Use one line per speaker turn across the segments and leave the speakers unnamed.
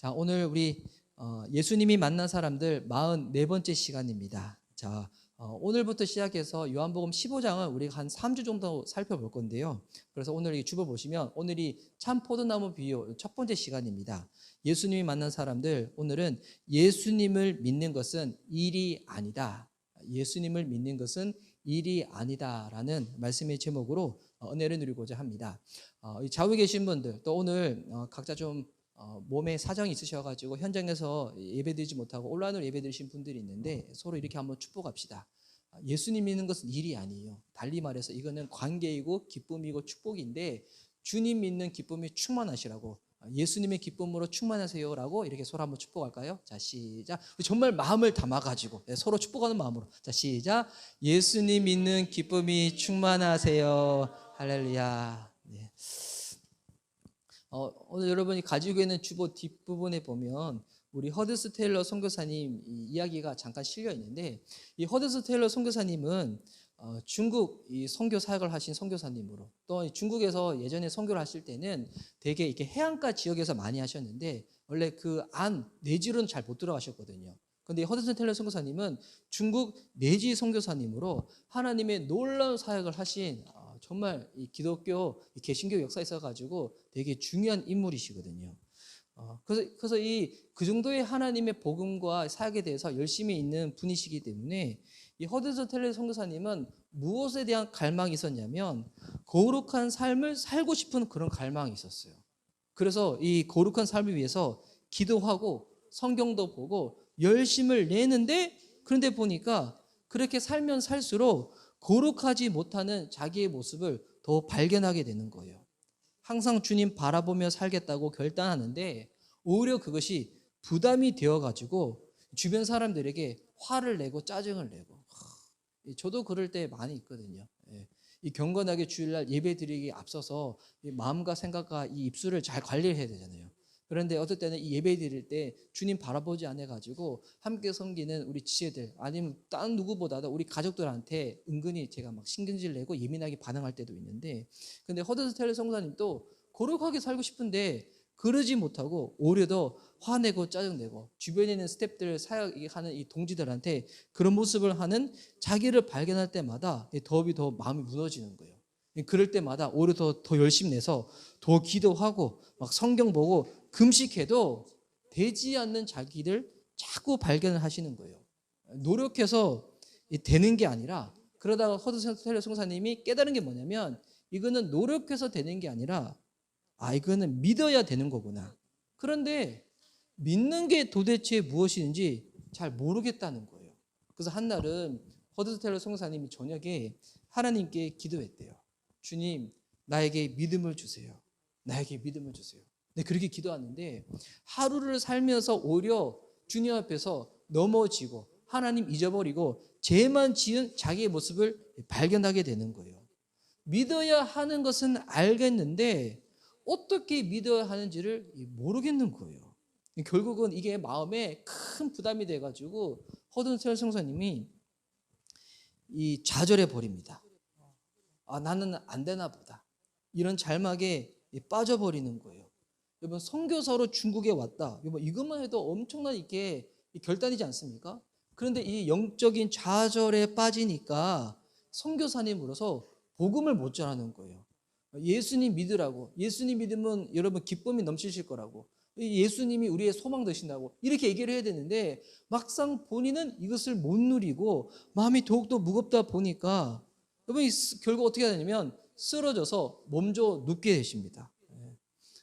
자, 오늘 우리 예수님이 만난 사람들 44번째 시간입니다. 자, 오늘부터 시작해서 요한복음 15장을 우리가 한 3주 정도 살펴볼 건데요. 그래서 오늘 이 주보 보시면 오늘이 참 포도나무 비유 첫 번째 시간입니다. 예수님이 만난 사람들, 오늘은 예수님을 믿는 것은 일이 아니다. 예수님을 믿는 것은 일이 아니다라는 말씀의 제목으로 은혜를 누리고자 합니다. 이 좌우에 계신 분들, 또 오늘 각자 좀 몸에 사정이 있으셔가지고 현장에서 예배드리지 못하고 온라인으로 예배드리신 분들이 있는데 서로 이렇게 한번 축복합시다. 예수님 믿는 것은 일이 아니에요. 달리 말해서 이거는 관계이고 기쁨이고 축복인데 주님 믿는 기쁨이 충만하시라고, 예수님의 기쁨으로 충만하세요라고 이렇게 서로 한번 축복할까요? 자, 시작. 정말 마음을 담아가지고 서로 축복하는 마음으로. 자, 시작. 예수님 믿는 기쁨이 충만하세요. 할렐루야. 네. 오늘 여러분이 가지고 있는 주보 뒷부분에 보면 우리 허드스 테일러 선교사님 이야기가 잠깐 실려 있는데, 이 허드스 테일러 선교사님은 중국 이 선교 사역을 하신 선교사님으로, 또 중국에서 예전에 선교를 하실 때는 되게 이렇게 해안가 지역에서 많이 하셨는데 원래 그 안 내지로는 잘 못 들어가셨거든요. 그런데 허드슨 테일러 선교사님은 중국 내지 선교사님으로 하나님의 놀라운 사역을 하신 정말 이 기독교 개신교 역사에 있어가지고 되게 중요한 인물이시거든요. 그래서 그 정도의 하나님의 복음과 사역에 대해서 열심히 있는 분이시기 때문에 이 허드슨 테일러 선교사님은 무엇에 대한 갈망이 있었냐면 거룩한 삶을 살고 싶은 그런 갈망이 있었어요. 그래서 이 거룩한 삶을 위해서 기도하고 성경도 보고 열심을 내는데, 그런데 보니까 그렇게 살면 살수록 거룩하지 못하는 자기의 모습을 더 발견하게 되는 거예요. 항상 주님 바라보며 살겠다고 결단하는데 오히려 그것이 부담이 되어가지고 주변 사람들에게 화를 내고 짜증을 내고, 저도 그럴 때 많이 있거든요. 이 경건하게 주일날 예배 드리기 앞서서 이 마음과 생각과 이 입술을 잘 관리를 해야 되잖아요. 그런데 어떨 때는 이 예배 드릴 때 주님 바라보지 않아가지고 함께 섬기는 우리 지체들 아니면 다른 누구보다도 우리 가족들한테 은근히 제가 막 신경질 내고 예민하게 반응할 때도 있는데, 근데 허드슨 테일러 선교사님도 거룩하게 살고 싶은데 그러지 못하고 오히려 더 화내고 짜증내고 주변에 있는 스태프들 사역하는 이 동지들한테 그런 모습을 하는 자기를 발견할 때마다 더 마음이 무너지는 거예요. 그럴 때마다 오히려 더 열심히 내서 더 기도하고 막 성경 보고 금식해도 되지 않는 자기를 자꾸 발견을 하시는 거예요. 노력해서 되는 게 아니라, 그러다가 허드슨 테일러 선교사님이 깨달은 게 뭐냐면 이거는 노력해서 되는 게 아니라 이거는 믿어야 되는 거구나. 그런데 믿는 게 도대체 무엇인지 잘 모르겠다는 거예요. 그래서 한날은 허드슨 테일러 선교사님이 저녁에 하나님께 기도했대요. 주님, 나에게 믿음을 주세요. 나에게 믿음을 주세요. 네, 그렇게 기도하는데 하루를 살면서 오히려 주님 앞에서 넘어지고 하나님 잊어버리고 죄만 지은 자기의 모습을 발견하게 되는 거예요. 믿어야 하는 것은 알겠는데 어떻게 믿어야 하는지를 모르겠는 거예요. 결국은 이게 마음에 큰 부담이 돼가지고 허드슨 테일러 선교사님이 이 좌절해 버립니다. 나는 안 되나 보다, 이런 잘막에 빠져버리는 거예요. 여러분, 선교사로 중국에 왔다, 여러분 이것만 해도 엄청난 이게 결단이지 않습니까? 그런데 이 영적인 좌절에 빠지니까 선교사님으로서 복음을 못 전하는 거예요. 예수님 믿으라고, 예수님 믿으면 여러분 기쁨이 넘치실 거라고, 예수님이 우리의 소망 되신다고 이렇게 얘기를 해야 되는데 막상 본인은 이것을 못 누리고 마음이 더욱더 무겁다 보니까 여러분 결국 어떻게 하냐면 쓰러져서 몸져 눕게 되십니다.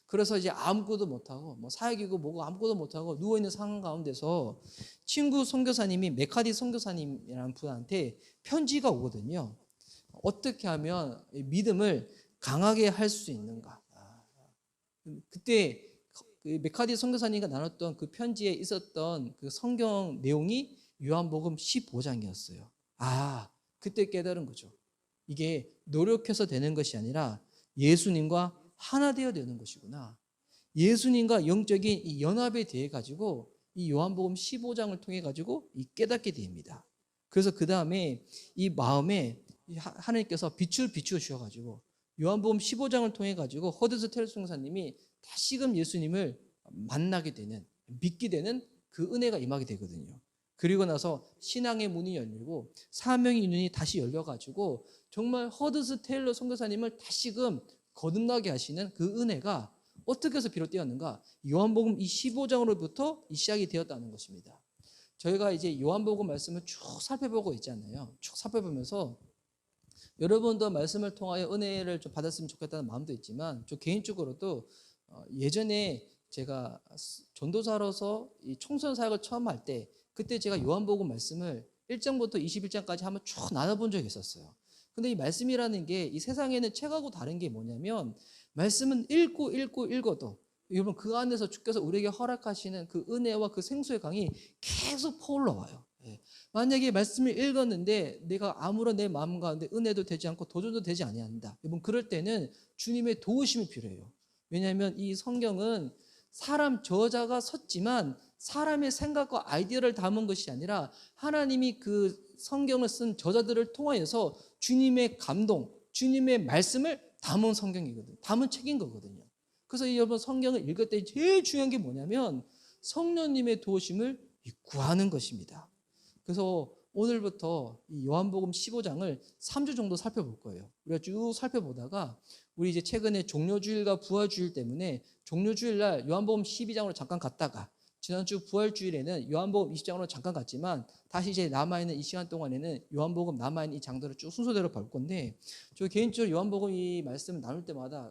그래서 이제 아무것도 못하고 뭐 사역이고 뭐고 아무것도 못하고 누워있는 상황 가운데서 친구 선교사님이 메카디 선교사님이라는 분한테 편지가 오거든요. 어떻게 하면 믿음을 강하게 할 수 있는가. 그때 그 메카디 선교사님과 나눴던 그 편지에 있었던 그 성경 내용이 요한복음 15장이었어요. 그때 깨달은 거죠. 이게 노력해서 되는 것이 아니라 예수님과 하나 되어 되는 것이구나. 예수님과 영적인 이 연합에 대해 가지고 이 요한복음 15장을 통해 가지고 이 깨닫게 됩니다. 그래서 그 다음에 이 마음에 하나님께서 빛을 비추어 주셔가지고 요한복음 15장을 통해 가지고 허드슨 테일러 선교사님이 다시금 예수님을 만나게 되는, 믿게 되는 그 은혜가 임하게 되거든요. 그리고 나서 신앙의 문이 열리고 사명의 눈이 다시 열려가지고 정말 허드스 테일러 선교사님을 다시금 거듭나게 하시는 그 은혜가 어떻게 해서 비롯되었는가? 요한복음 이 15장으로부터 시작이 되었다는 것입니다. 저희가 이제 요한복음 말씀을 쭉 살펴보고 있잖아요. 쭉 살펴보면서 여러분도 말씀을 통하여 은혜를 좀 받았으면 좋겠다는 마음도 있지만, 저 개인적으로도 예전에 제가 전도사로서 이 총선 사역을 처음 할 때, 그때 제가 요한복음 말씀을 1장부터 21장까지 한번 쭉 나눠본 적이 있었어요. 근데 이 말씀이라는 게 이 세상에는 책하고 다른 게 뭐냐면, 말씀은 읽어도 여러분 그 안에서 주께서 우리에게 허락하시는 그 은혜와 그 생수의 강이 계속 퍼올라와요. 만약에 말씀을 읽었는데 내가 아무런 내 마음 가운데 은혜도 되지 않고 도전도 되지 아니한다, 여러분 그럴 때는 주님의 도우심이 필요해요. 왜냐하면 이 성경은 사람 저자가 섰지만 사람의 생각과 아이디어를 담은 것이 아니라 하나님이 그 성경을 쓴 저자들을 통하여서 주님의 감동, 주님의 말씀을 담은 성경이거든요. 담은 책인 거거든요. 그래서 여러분 성경을 읽을 때 제일 중요한 게 뭐냐면 성령님의 도우심을 구하는 것입니다. 그래서 오늘부터 이 요한복음 15장을 3주 정도 살펴볼 거예요. 우리가 쭉 살펴보다가 우리 이제 최근에 종료주일과 부활주일 때문에 종료주일날 요한복음 12장으로 잠깐 갔다가 지난주 부활주일에는 요한복음 20장으로 잠깐 갔지만 다시 이제 남아있는 이 시간 동안에는 요한복음 남아있는 이 장들을 쭉 순서대로 볼 건데, 저 개인적으로 요한복음 이 말씀을 나눌 때마다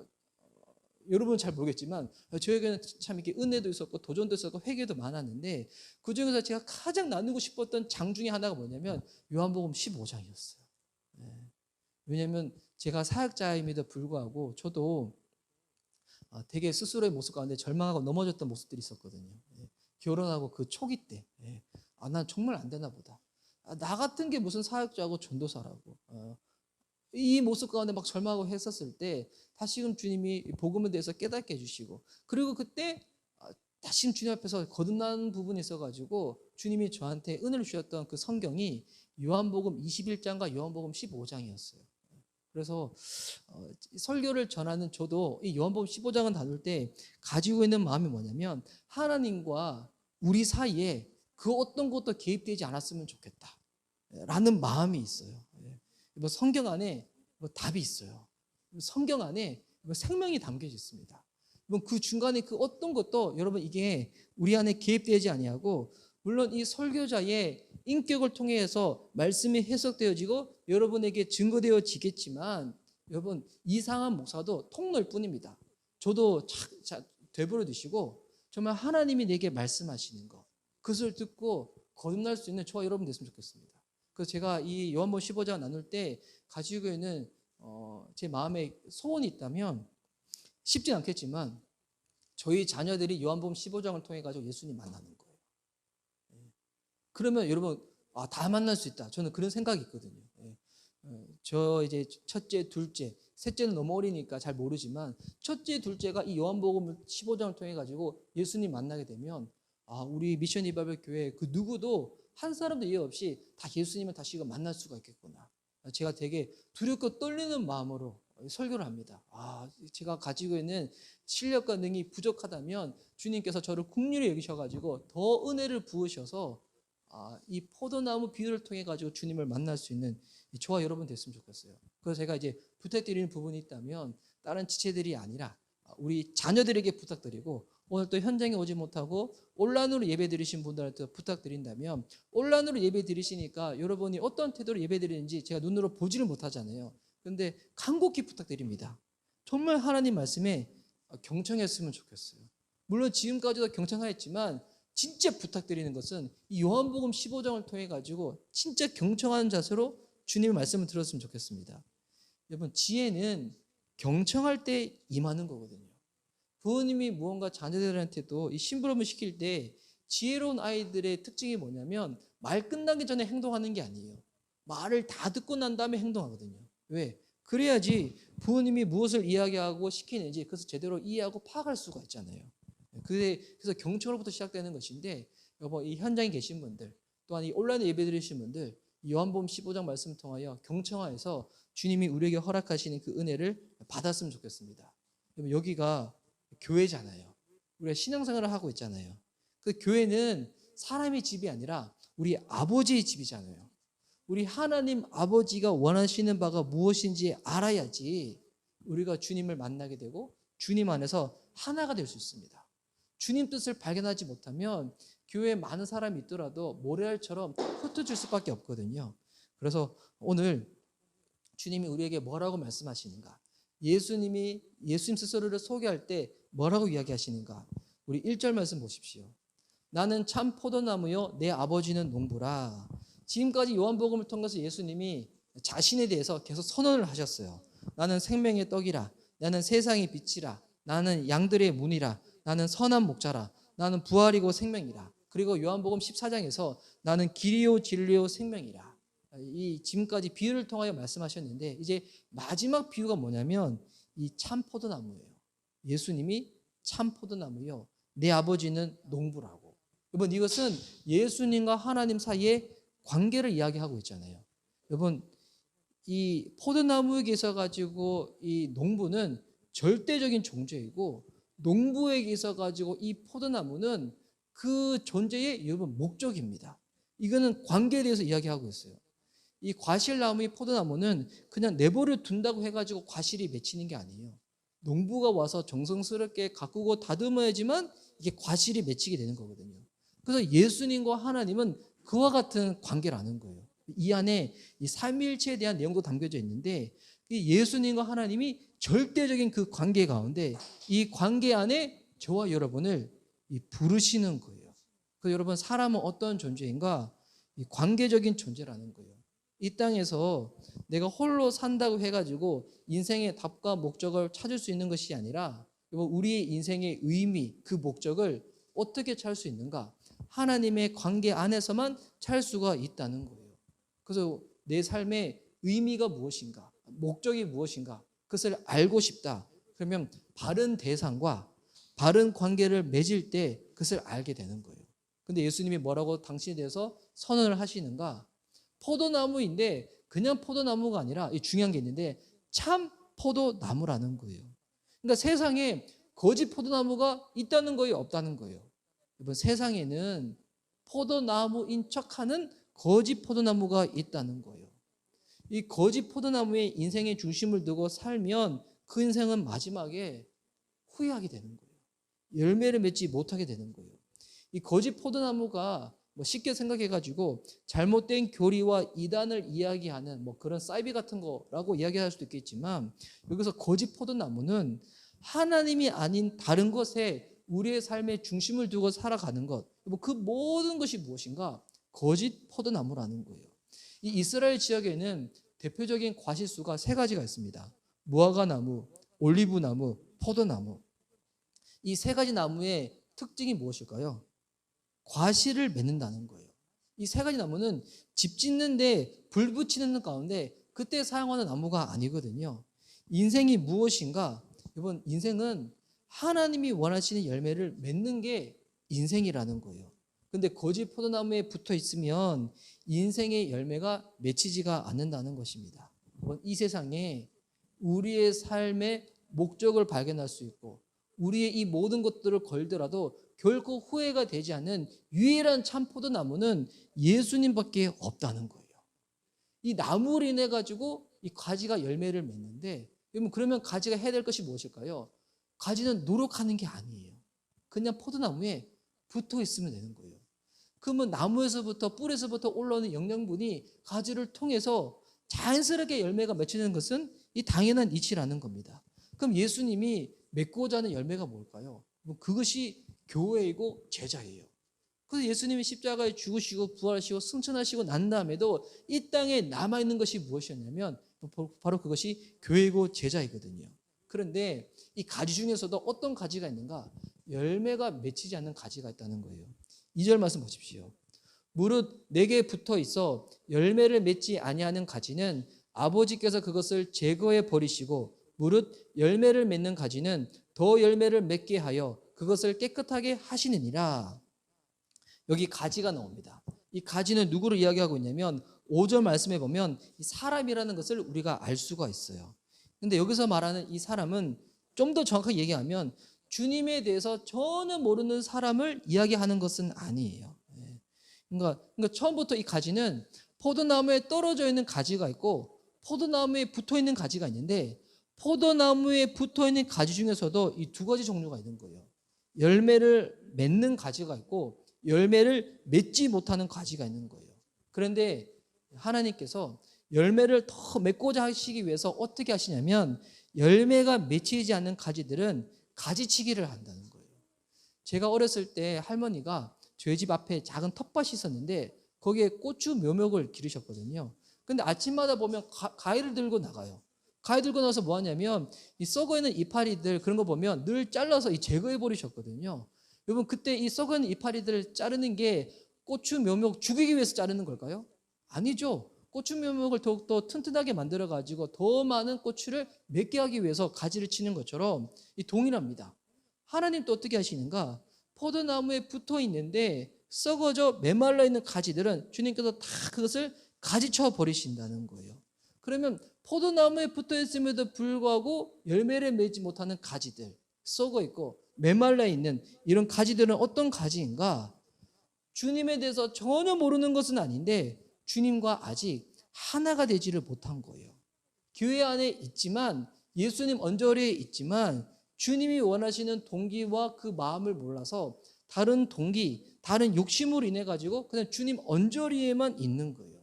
여러분은 잘 모르겠지만 저에게는 참 이렇게 은혜도 있었고 도전도 있었고 회개도 많았는데, 그 중에서 제가 가장 나누고 싶었던 장 중에 하나가 뭐냐면 요한복음 15장이었어요. 왜냐하면 제가 사역자임에도 불구하고 저도 되게 스스로의 모습 가운데 절망하고 넘어졌던 모습들이 있었거든요. 결혼하고 그 초기 때 난 정말 안 되나 보다. 나 같은 게 무슨 사역자고 전도사라고. 이 모습 가운데 막 절망하고 했었을 때 다시금 주님이 복음에 대해서 깨닫게 해주시고, 그리고 그때 다시금 주님 앞에서 거듭난 부분이 있어가지고 주님이 저한테 은혜를 주셨던 그 성경이 요한복음 21장과 요한복음 15장이었어요. 그래서 설교를 전하는 저도 이 요한복음 15장을 다룰 때 가지고 있는 마음이 뭐냐면 하나님과 우리 사이에 그 어떤 것도 개입되지 않았으면 좋겠다 라는 마음이 있어요. 뭐 성경 안에 뭐 답이 있어요. 성경 안에 뭐 생명이 담겨져 있습니다. 그 중간에 그 어떤 것도 여러분 이게 우리 안에 개입되지 아니하고, 물론 이 설교자의 인격을 통해서 말씀이 해석되어지고 여러분에게 증거되어지겠지만, 여러분 이상한 목사도 통로일 뿐입니다. 저도 되버려 두시고 정말 하나님이 내게 말씀하시는 것, 그것을 듣고 거듭날 수 있는 저와 여러분 됐으면 좋겠습니다. 그래서 제가 이 요한복음 15장 나눌 때 가지고 있는 제 마음에 소원이 있다면, 쉽진 않겠지만 저희 자녀들이 요한복음 15장을 통해 가지고 예수님 만나는 거예요. 그러면 여러분 다 만날 수 있다, 저는 그런 생각이 있거든요. 저 이제 첫째, 둘째, 셋째는 너무 어리니까 잘 모르지만 첫째, 둘째가 이 요한복음 15장을 통해 가지고 예수님 만나게 되면 우리 미션 이바벨 교회 그 누구도 한 사람도 예외 없이 다 예수님을 다시금 만날 수가 있겠구나. 제가 되게 두렵고 떨리는 마음으로 설교를 합니다. 제가 가지고 있는 실력과 능이 부족하다면 주님께서 저를 긍휼히 여기셔가지고 더 은혜를 부으셔서 이 포도나무 비유를 통해 가지고 주님을 만날 수 있는 저와 여러분 됐으면 좋겠어요. 그래서 제가 이제 부탁드리는 부분이 있다면 다른 지체들이 아니라 우리 자녀들에게 부탁드리고, 오늘 또 현장에 오지 못하고 온라인으로 예배 드리신 분들한테 부탁드린다면, 온라인으로 예배 드리시니까 여러분이 어떤 태도로 예배 드리는지 제가 눈으로 보지를 못하잖아요. 그런데 간곡히 부탁드립니다. 정말 하나님 말씀에 경청했으면 좋겠어요. 물론 지금까지도 경청하였지만 진짜 부탁드리는 것은 이 요한복음 15장을 통해 가지고 진짜 경청하는 자세로 주님의 말씀을 들었으면 좋겠습니다. 여러분 지혜는 경청할 때 임하는 거거든요. 부모님이 무언가 자녀들한테도 이 심부름을 시킬 때 지혜로운 아이들의 특징이 뭐냐면 말 끝나기 전에 행동하는 게 아니에요. 말을 다 듣고 난 다음에 행동하거든요. 왜? 그래야지 부모님이 무엇을 이야기하고 시키는지 그것을 제대로 이해하고 파악할 수가 있잖아요. 그래서 경청으로부터 시작되는 것인데, 여러분 이 현장에 계신 분들, 또한 이 온라인 예배 드리신 분들, 요한복음 15장 말씀을 통하여 경청하여서 주님이 우리에게 허락하시는 그 은혜를 받았으면 좋겠습니다. 여러분 여기가 교회잖아요. 우리가 신앙생활을 하고 있잖아요. 그 교회는 사람의 집이 아니라 우리 아버지의 집이잖아요. 우리 하나님 아버지가 원하시는 바가 무엇인지 알아야지 우리가 주님을 만나게 되고 주님 안에서 하나가 될 수 있습니다. 주님 뜻을 발견하지 못하면 교회에 많은 사람이 있더라도 모래알처럼 흩어질 수밖에 없거든요. 그래서 오늘 주님이 우리에게 뭐라고 말씀하시는가? 예수님 스스로를 소개할 때 뭐라고 이야기하시는가? 우리 1절 말씀 보십시오. 나는 참 포도나무요 내 아버지는 농부라. 지금까지 요한복음을 통해서 예수님이 자신에 대해서 계속 선언을 하셨어요. 나는 생명의 떡이라. 나는 세상의 빛이라. 나는 양들의 문이라. 나는 선한 목자라. 나는 부활이고 생명이라. 그리고 요한복음 14장에서 나는 길이요 진리요 생명이라. 이 지금까지 비유를 통하여 말씀하셨는데 이제 마지막 비유가 뭐냐면 이 참 포도나무예요. 예수님이 참 포도나무요 내 아버지는 농부라고. 여러분 이것은 예수님과 하나님 사이의 관계를 이야기하고 있잖아요. 여러분 이 포도나무에게 있어 가지고 이 농부는 절대적인 존재이고 농부에게 있어 가지고 이 포도나무는 그 존재의 여러분 목적입니다. 이거는 관계에 대해서 이야기하고 있어요. 이 과실나무의 포도나무는 그냥 내버려 둔다고 해가지고 과실이 맺히는 게 아니에요. 농부가 와서 정성스럽게 가꾸고 다듬어야지만 이게 과실이 맺히게 되는 거거든요. 그래서 예수님과 하나님은 그와 같은 관계라는 거예요. 이 안에 이 삼위일체에 대한 내용도 담겨져 있는데 이 예수님과 하나님이 절대적인 그 관계 가운데 이 관계 안에 저와 여러분을 부르시는 거예요. 그래서 여러분 사람은 어떤 존재인가? 이 관계적인 존재라는 거예요. 이 땅에서 내가 홀로 산다고 해가지고 인생의 답과 목적을 찾을 수 있는 것이 아니라 우리의 인생의 의미, 그 목적을 어떻게 찾을 수 있는가? 하나님의 관계 안에서만 찾을 수가 있다는 거예요. 그래서 내 삶의 의미가 무엇인가? 목적이 무엇인가? 그것을 알고 싶다. 그러면 바른 대상과 바른 관계를 맺을 때 그것을 알게 되는 거예요. 근데 예수님이 뭐라고 당신에 대해서 선언을 하시는가? 포도나무인데 그냥 포도나무가 아니라 중요한 게 있는데 참 포도나무라는 거예요. 그러니까 세상에 거짓 포도나무가 있다는 거예요, 없다는 거예요. 여러분 세상에는 포도나무인 척하는 거짓 포도나무가 있다는 거예요. 이 거짓 포도나무의 인생의 중심을 두고 살면 그 인생은 마지막에 후회하게 되는 거예요. 열매를 맺지 못하게 되는 거예요. 이 거짓 포도나무가 쉽게 생각해가지고 잘못된 교리와 이단을 이야기하는 그런 사이비 같은 거라고 이야기할 수도 있겠지만 여기서 거짓 포도나무는 하나님이 아닌 다른 것에 우리의 삶의 중심을 두고 살아가는 것, 그 모든 것이 무엇인가? 거짓 포도나무라는 거예요. 이 이스라엘 지역에는 대표적인 과실수가 3가지가 있습니다. 무화과나무, 올리브나무, 포도나무. 이 3가지 나무의 특징이 무엇일까요? 과실을 맺는다는 거예요. 이 3가지 나무는 집 짓는데 불 붙이는 가운데 그때 사용하는 나무가 아니거든요. 인생이 무엇인가? 여러분 인생은 하나님이 원하시는 열매를 맺는 게 인생이라는 거예요. 근데 거짓 포도나무에 붙어 있으면 인생의 열매가 맺히지가 않는다는 것입니다. 이 세상에 우리의 삶의 목적을 발견할 수 있고 우리의 이 모든 것들을 걸더라도 결코 후회가 되지 않는 유일한 참 포도나무는 예수님밖에 없다는 거예요. 이 나무로 인해 가지고 이 가지가 열매를 맺는데 그러면 가지가 해야 될 것이 무엇일까요? 가지는 노력하는 게 아니에요. 그냥 포도나무에 붙어 있으면 되는 거예요. 그러면 나무에서부터 뿔에서부터 올라오는 영양분이 가지를 통해서 자연스럽게 열매가 맺히는 것은 이 당연한 이치라는 겁니다. 그럼 예수님이 맺고자 하는 열매가 뭘까요? 그것이 교회이고 제자예요. 그래서 예수님이 십자가에 죽으시고 부활하시고 승천하시고 난 다음에도 이 땅에 남아있는 것이 무엇이었냐면 바로 그것이 교회이고 제자이거든요. 그런데 이 가지 중에서도 어떤 가지가 있는가? 열매가 맺히지 않는 가지가 있다는 거예요. 2절 말씀 보십시오. 무릇 내게 붙어 있어 열매를 맺지 아니하는 가지는 아버지께서 그것을 제거해 버리시고 무릇 열매를 맺는 가지는 더 열매를 맺게 하여 그것을 깨끗하게 하시느니라. 여기 가지가 나옵니다. 이 가지는 누구를 이야기하고 있냐면 5절 말씀에 보면 사람이라는 것을 우리가 알 수가 있어요. 근데 여기서 말하는 이 사람은 좀 더 정확하게 얘기하면 주님에 대해서 전혀 모르는 사람을 이야기하는 것은 아니에요. 그러니까 처음부터 이 가지는 포도나무에 떨어져 있는 가지가 있고 포도나무에 붙어 있는 가지가 있는데 포도나무에 붙어 있는 가지 중에서도 이 두 가지 종류가 있는 거예요. 열매를 맺는 가지가 있고 열매를 맺지 못하는 가지가 있는 거예요. 그런데 하나님께서 열매를 더 맺고자 하시기 위해서 어떻게 하시냐면 열매가 맺히지 않는 가지들은 가지치기를 한다는 거예요. 제가 어렸을 때 할머니가 저희 집 앞에 작은 텃밭이 있었는데 거기에 고추 묘목을 기르셨거든요. 근데 아침마다 보면 가위를 들고 나가요. 가위 들고 나서 뭐 하냐면 이 썩어있는 이파리들 그런 거 보면 늘 잘라서 제거해 버리셨거든요. 여러분 그때 이 썩어있는 이파리들을 자르는 게 고추 묘목 죽이기 위해서 자르는 걸까요? 아니죠. 고추 묘목을 더욱더 튼튼하게 만들어 가지고 더 많은 고추를 맺게 하기 위해서 가지를 치는 것처럼 이 동일합니다. 하나님도 어떻게 하시는가? 포도나무에 붙어 있는데 썩어져 메말라 있는 가지들은 주님께서 다 그것을 가지쳐 버리신다는 거예요. 그러면 포도나무에 붙어 있음에도 불구하고 열매를 맺지 못하는 가지들, 썩어 있고 메말라 있는 이런 가지들은 어떤 가지인가? 주님에 대해서 전혀 모르는 것은 아닌데 주님과 아직 하나가 되지를 못한 거예요. 교회 안에 있지만 예수님 언저리에 있지만 주님이 원하시는 동기와 그 마음을 몰라서 다른 동기, 다른 욕심으로 인해 가지고 그냥 주님 언저리에만 있는 거예요.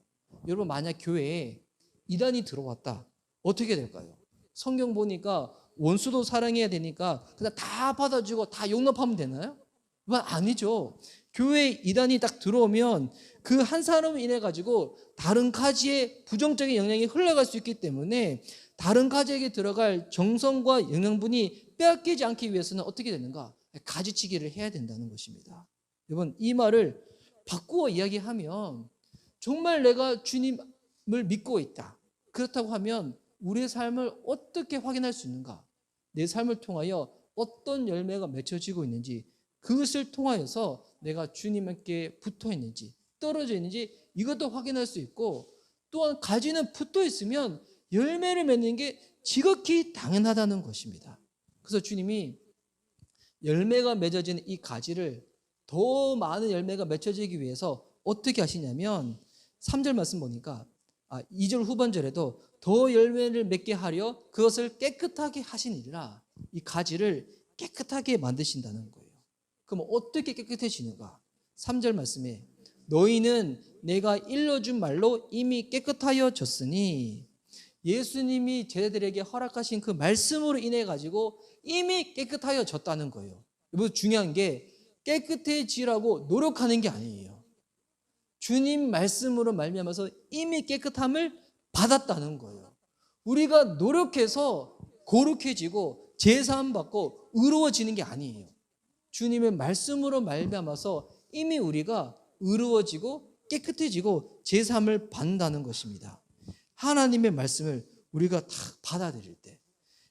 여러분 만약 교회에 이단이 들어왔다. 어떻게 될까요? 성경 보니까 원수도 사랑해야 되니까 그냥 다 받아주고 다 용납하면 되나요? 아니죠. 교회에 이단이 딱 들어오면 그 한 사람을 인해 가지고 다른 가지에 부정적인 영향이 흘러갈 수 있기 때문에 다른 가지에게 들어갈 정성과 영양분이 빼앗기지 않기 위해서는 어떻게 되는가? 가지치기를 해야 된다는 것입니다. 여러분 이 말을 바꾸어 이야기하면 정말 내가 주님을 믿고 있다. 그렇다고 하면 우리의 삶을 어떻게 확인할 수 있는가? 내 삶을 통하여 어떤 열매가 맺혀지고 있는지 그것을 통하여서 내가 주님께 붙어 있는지 떨어져 있는지 이것도 확인할 수 있고 또한 가지는 붙어 있으면 열매를 맺는 게 지극히 당연하다는 것입니다. 그래서 주님이 열매가 맺어지는 이 가지를 더 많은 열매가 맺혀지기 위해서 어떻게 하시냐면 3절 말씀 보니까 2절 후반절에도 더 열매를 맺게 하려 그것을 깨끗하게 하시니라. 이 가지를 깨끗하게 만드신다는 거예요. 그럼 어떻게 깨끗해지는가? 3절 말씀에 너희는 내가 일러준 말로 이미 깨끗하여졌으니 예수님이 제자들에게 허락하신 그 말씀으로 인해 가지고 이미 깨끗하여졌다는 거예요. 여러분 중요한 게 깨끗해지라고 노력하는 게 아니에요. 주님 말씀으로 말미암아서 이미 깨끗함을 받았다는 거예요. 우리가 노력해서 거룩해지고 제사함 받고 의로워지는 게 아니에요. 주님의 말씀으로 말미암아서 이미 우리가 의로워지고 깨끗해지고 제사함을 받는다는 것입니다. 하나님의 말씀을 우리가 다 받아들일 때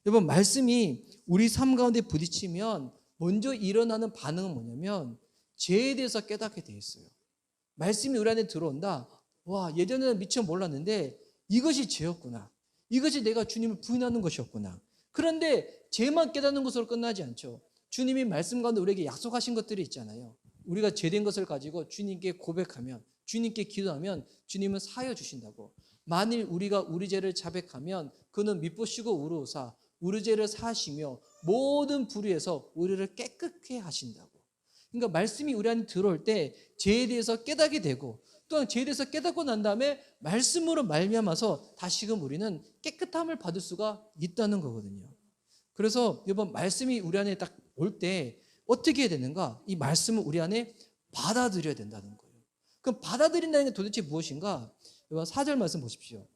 여러분 말씀이 우리 삶 가운데 부딪히면 먼저 일어나는 반응은 뭐냐면 죄에 대해서 깨닫게 돼 있어요. 말씀이 우리 안에 들어온다. 와 예전에는 미처 몰랐는데 이것이 죄였구나. 이것이 내가 주님을 부인하는 것이었구나. 그런데 죄만 깨닫는 것으로 끝나지 않죠. 주님이 말씀 가운데 우리에게 약속하신 것들이 있잖아요. 우리가 죄된 것을 가지고 주님께 고백하면 주님께 기도하면 주님은 사하여 주신다고. 만일 우리가 우리 죄를 자백하면 그는 미쁘시고 의로우사 우리 죄를 사하시며 모든 불의에서 우리를 깨끗게 하신다고. 그러니까 말씀이 우리 안에 들어올 때 죄에 대해서 깨닫게 되고 또한 죄에 대해서 깨닫고 난 다음에 말씀으로 말미암아서 다시금 우리는 깨끗함을 받을 수가 있다는 거거든요. 그래서 이번 말씀이 우리 안에 딱 올 때 어떻게 해야 되는가? 이 말씀을 우리 안에 받아들여야 된다는 거예요. 그럼 받아들인다는 게 도대체 무엇인가? 이번 4절 말씀 보십시오.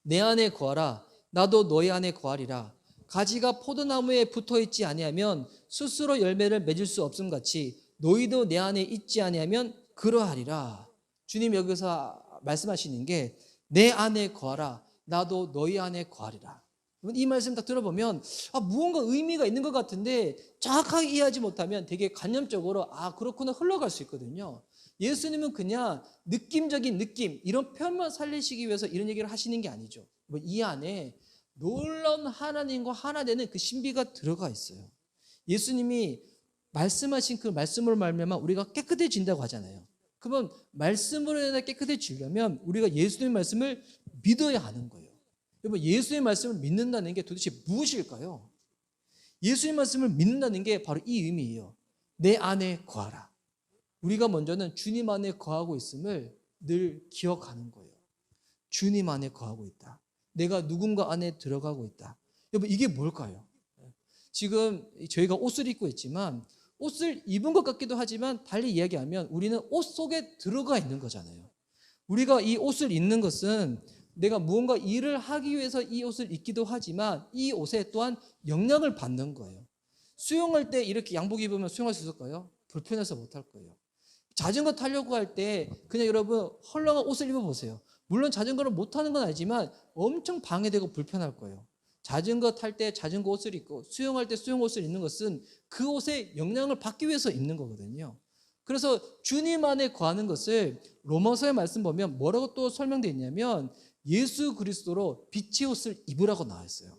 내 안에 거하라 나도 너희 안에 거하리라. 가지가 포도나무에 붙어있지 아니하면 스스로 열매를 맺을 수 없음 같이 너희도 내 안에 있지 아니하면 그러하리라. 주님 여기서 말씀하시는 게 내 안에 거하라 나도 너희 안에 거하리라. 이 말씀 딱 들어보면 무언가 의미가 있는 것 같은데 정확하게 이해하지 못하면 되게 관념적으로 그렇구나 흘러갈 수 있거든요. 예수님은 그냥 느낌적인 느낌 이런 표현만 살리시기 위해서 이런 얘기를 하시는 게 아니죠. 이 안에 놀라운 하나님과 하나 되는 그 신비가 들어가 있어요. 예수님이 말씀하신 그 말씀으로 말미암아 우리가 깨끗해진다고 하잖아요. 그러면 말씀으로 인해 깨끗해지려면 우리가 예수님의 말씀을 믿어야 하는 거예요. 여러분, 예수의 말씀을 믿는다는 게 도대체 무엇일까요? 예수의 말씀을 믿는다는 게 바로 이 의미예요. 내 안에 거하라. 우리가 먼저는 주님 안에 거하고 있음을 늘 기억하는 거예요. 주님 안에 거하고 있다. 내가 누군가 안에 들어가고 있다. 여러분, 이게 뭘까요? 지금 저희가 옷을 입고 있지만 옷을 입은 것 같기도 하지만 달리 이야기하면 우리는 옷 속에 들어가 있는 거잖아요. 우리가 이 옷을 입는 것은 내가 무언가 일을 하기 위해서 이 옷을 입기도 하지만 이 옷에 또한 영향을 받는 거예요. 수영할 때 이렇게 양복 입으면 수영할 수 있을까요? 불편해서 못할 거예요. 자전거 타려고 할 때 그냥 여러분 헐렁한 옷을 입어보세요. 물론 자전거를 못하는 건 아니지만 엄청 방해되고 불편할 거예요. 자전거 탈 때 자전거 옷을 입고 수영할 때 수영 옷을 입는 것은 그 옷에 영향을 받기 위해서 입는 거거든요. 그래서 주님 안에 거하는 것을 로마서의 말씀 보면 뭐라고 또 설명되어 있냐면 예수 그리스도로 빛의 옷을 입으라고 나와 있어요.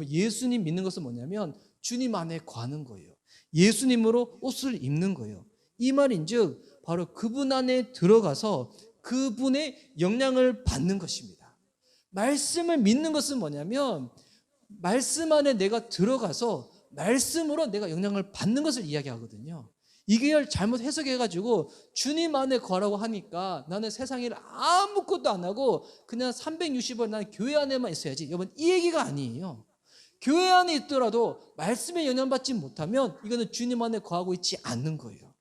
예수님 믿는 것은 뭐냐면 주님 안에 거하는 거예요. 예수님으로 옷을 입는 거예요. 이 말인즉 바로 그분 안에 들어가서 그분의 영향을 받는 것입니다. 말씀을 믿는 것은 뭐냐면 말씀 안에 내가 들어가서 말씀으로 내가 영향을 받는 것을 이야기하거든요. 이게 잘못 해석해가지고 주님 안에 거하라고 하니까 나는 세상 일 아무것도 안 하고 그냥 360원 나는 교회 안에만 있어야지. 여러분, 이 얘기가 아니에요. 교회 안에 있더라도 말씀에 영향받지 못하면 이거는 주님 안에 거하고 있지 않는 거예요.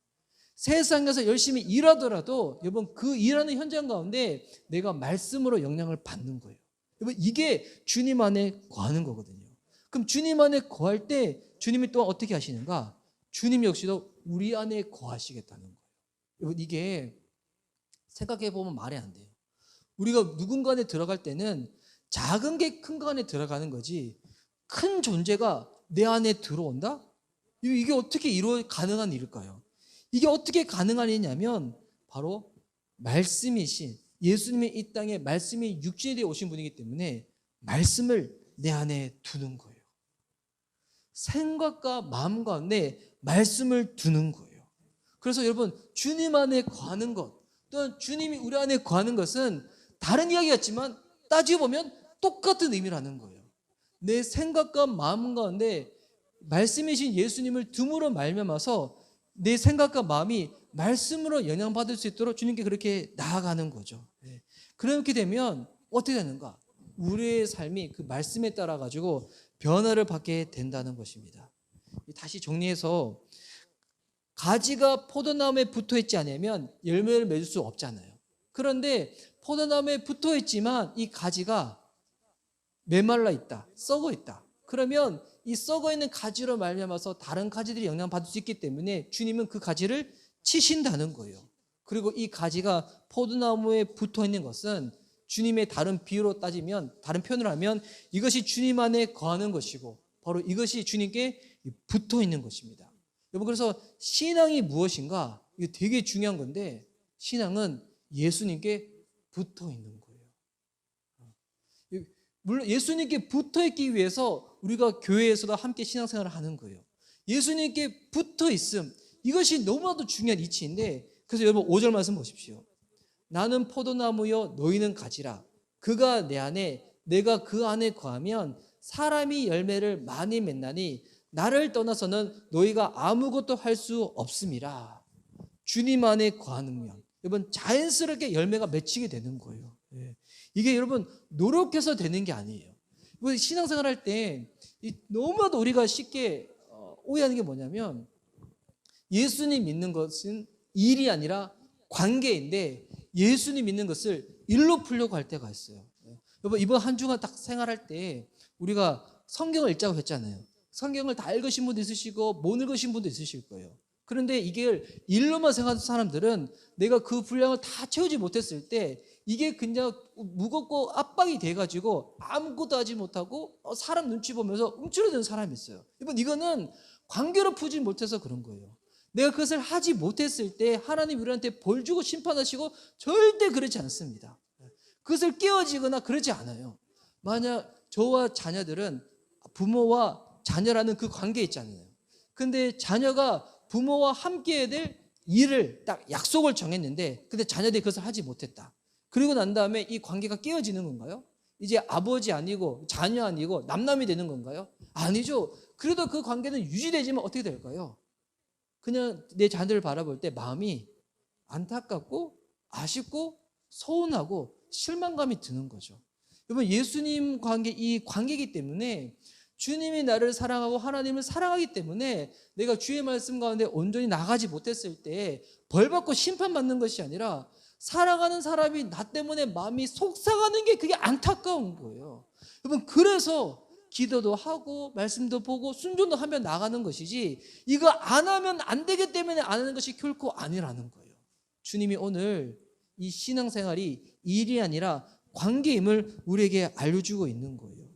세상에서 열심히 일하더라도 여러분 그 일하는 현장 가운데 내가 말씀으로 영향을 받는 거예요. 여러분, 이게 주님 안에 거하는 거거든요. 그럼 주님 안에 거할 때 주님이 또 어떻게 하시는가? 주님 역시도 우리 안에 거하시겠다는 거예요. 여러분, 이게 생각해 보면 말이 안 돼요. 우리가 누군가 안에 들어갈 때는 작은 게 큰 거 안에 들어가는 거지 큰 존재가 내 안에 들어온다? 이게 어떻게 가능한 일일까요? 이게 어떻게 가능한 일이냐면 바로 말씀이신 예수님이 이 땅에 말씀이 육신이 되어 오신 분이기 때문에 말씀을 내 안에 두는 거예요. 생각과 마음 가운데 말씀을 두는 거예요. 그래서 여러분, 주님 안에 거하는 것 또는 주님이 우리 안에 거하는 것은 다른 이야기 같지만 따지고 보면 똑같은 의미라는 거예요. 내 생각과 마음 가운데 말씀이신 예수님을 둠으로 말미암아서 내 생각과 마음이 말씀으로 영향받을 수 있도록 주님께 그렇게 나아가는 거죠. 그렇게 되면 어떻게 되는가? 우리의 삶이 그 말씀에 따라 가지고 변화를 받게 된다는 것입니다. 다시 정리해서 가지가 포도나무에 붙어 있지 않으면 열매를 맺을 수 없잖아요. 그런데 포도나무에 붙어 있지만 이 가지가 메말라 있다, 썩어 있다. 그러면 이 썩어 있는 가지로 말미암아서 다른 가지들이 영향받을 수 있기 때문에 주님은 그 가지를 치신다는 거예요. 그리고 이 가지가 포도나무에 붙어 있는 것은 주님의 다른 비유로 따지면, 다른 표현을 하면 이것이 주님 안에 거하는 것이고 바로 이것이 주님께 붙어 있는 것입니다. 여러분, 그래서 신앙이 무엇인가? 이거 되게 중요한 건데 신앙은 예수님께 붙어 있는 거예요. 물론 예수님께 붙어 있기 위해서 우리가 교회에서도 함께 신앙생활을 하는 거예요. 예수님께 붙어 있음, 이것이 너무나도 중요한 이치인데, 그래서 여러분 5절 말씀 보십시오. 나는 포도나무여 너희는 가지라. 그가 내 안에 내가 그 안에 거하면 사람이 열매를 많이 맺나니 나를 떠나서는 너희가 아무것도 할 수 없음이라. 주님 안에 거하면 여러분 자연스럽게 열매가 맺히게 되는 거예요. 이게 여러분 노력해서 되는 게 아니에요. 신앙생활 할 때 너무나도 우리가 쉽게 오해하는 게 뭐냐면 예수님 믿는 것은 일이 아니라 관계인데 예수님 믿는 것을 일로 풀려고 할 때가 있어요. 여러분, 이번 한 주간 딱 생활할 때 우리가 성경을 읽자고 했잖아요. 성경을 다 읽으신 분도 있으시고 못 읽으신 분도 있으실 거예요. 그런데 이게 일로만 생각하는 사람들은 내가 그 분량을 다 채우지 못했을 때 이게 그냥 무겁고 압박이 돼가지고 아무것도 하지 못하고 사람 눈치 보면서 움츠러드는 사람이 있어요. 이거는 관계로 풀지 못해서 그런 거예요. 내가 그것을 하지 못했을 때 하나님 우리한테 벌 주고 심판하시고 절대 그렇지 않습니다. 그것을 깨어지거나 그러지 않아요. 만약 저와 자녀들은 부모와 자녀라는 그 관계 있잖아요. 근데 자녀가 부모와 함께 해야 될 일을 딱 약속을 정했는데 근데 자녀들이 그것을 하지 못했다. 그리고 난 다음에 이 관계가 깨어지는 건가요? 이제 아버지 아니고 자녀 아니고 남남이 되는 건가요? 아니죠. 그래도 그 관계는 유지되지만 어떻게 될까요? 그냥 내 자녀를 바라볼 때 마음이 안타깝고 아쉽고 서운하고 실망감이 드는 거죠. 여러분, 예수님 관계, 이 관계이기 때문에 주님이 나를 사랑하고 하나님을 사랑하기 때문에 내가 주의 말씀 가운데 온전히 나가지 못했을 때 벌받고 심판받는 것이 아니라 사랑하는 사람이 나 때문에 마음이 속상하는 게 그게 안타까운 거예요. 여러분, 그래서 기도도 하고 말씀도 보고 순종도 하며 나가는 것이지 이거 안 하면 안 되기 때문에 안 하는 것이 결코 아니라는 거예요. 주님이 오늘 이 신앙생활이 일이 아니라 관계임을 우리에게 알려주고 있는 거예요.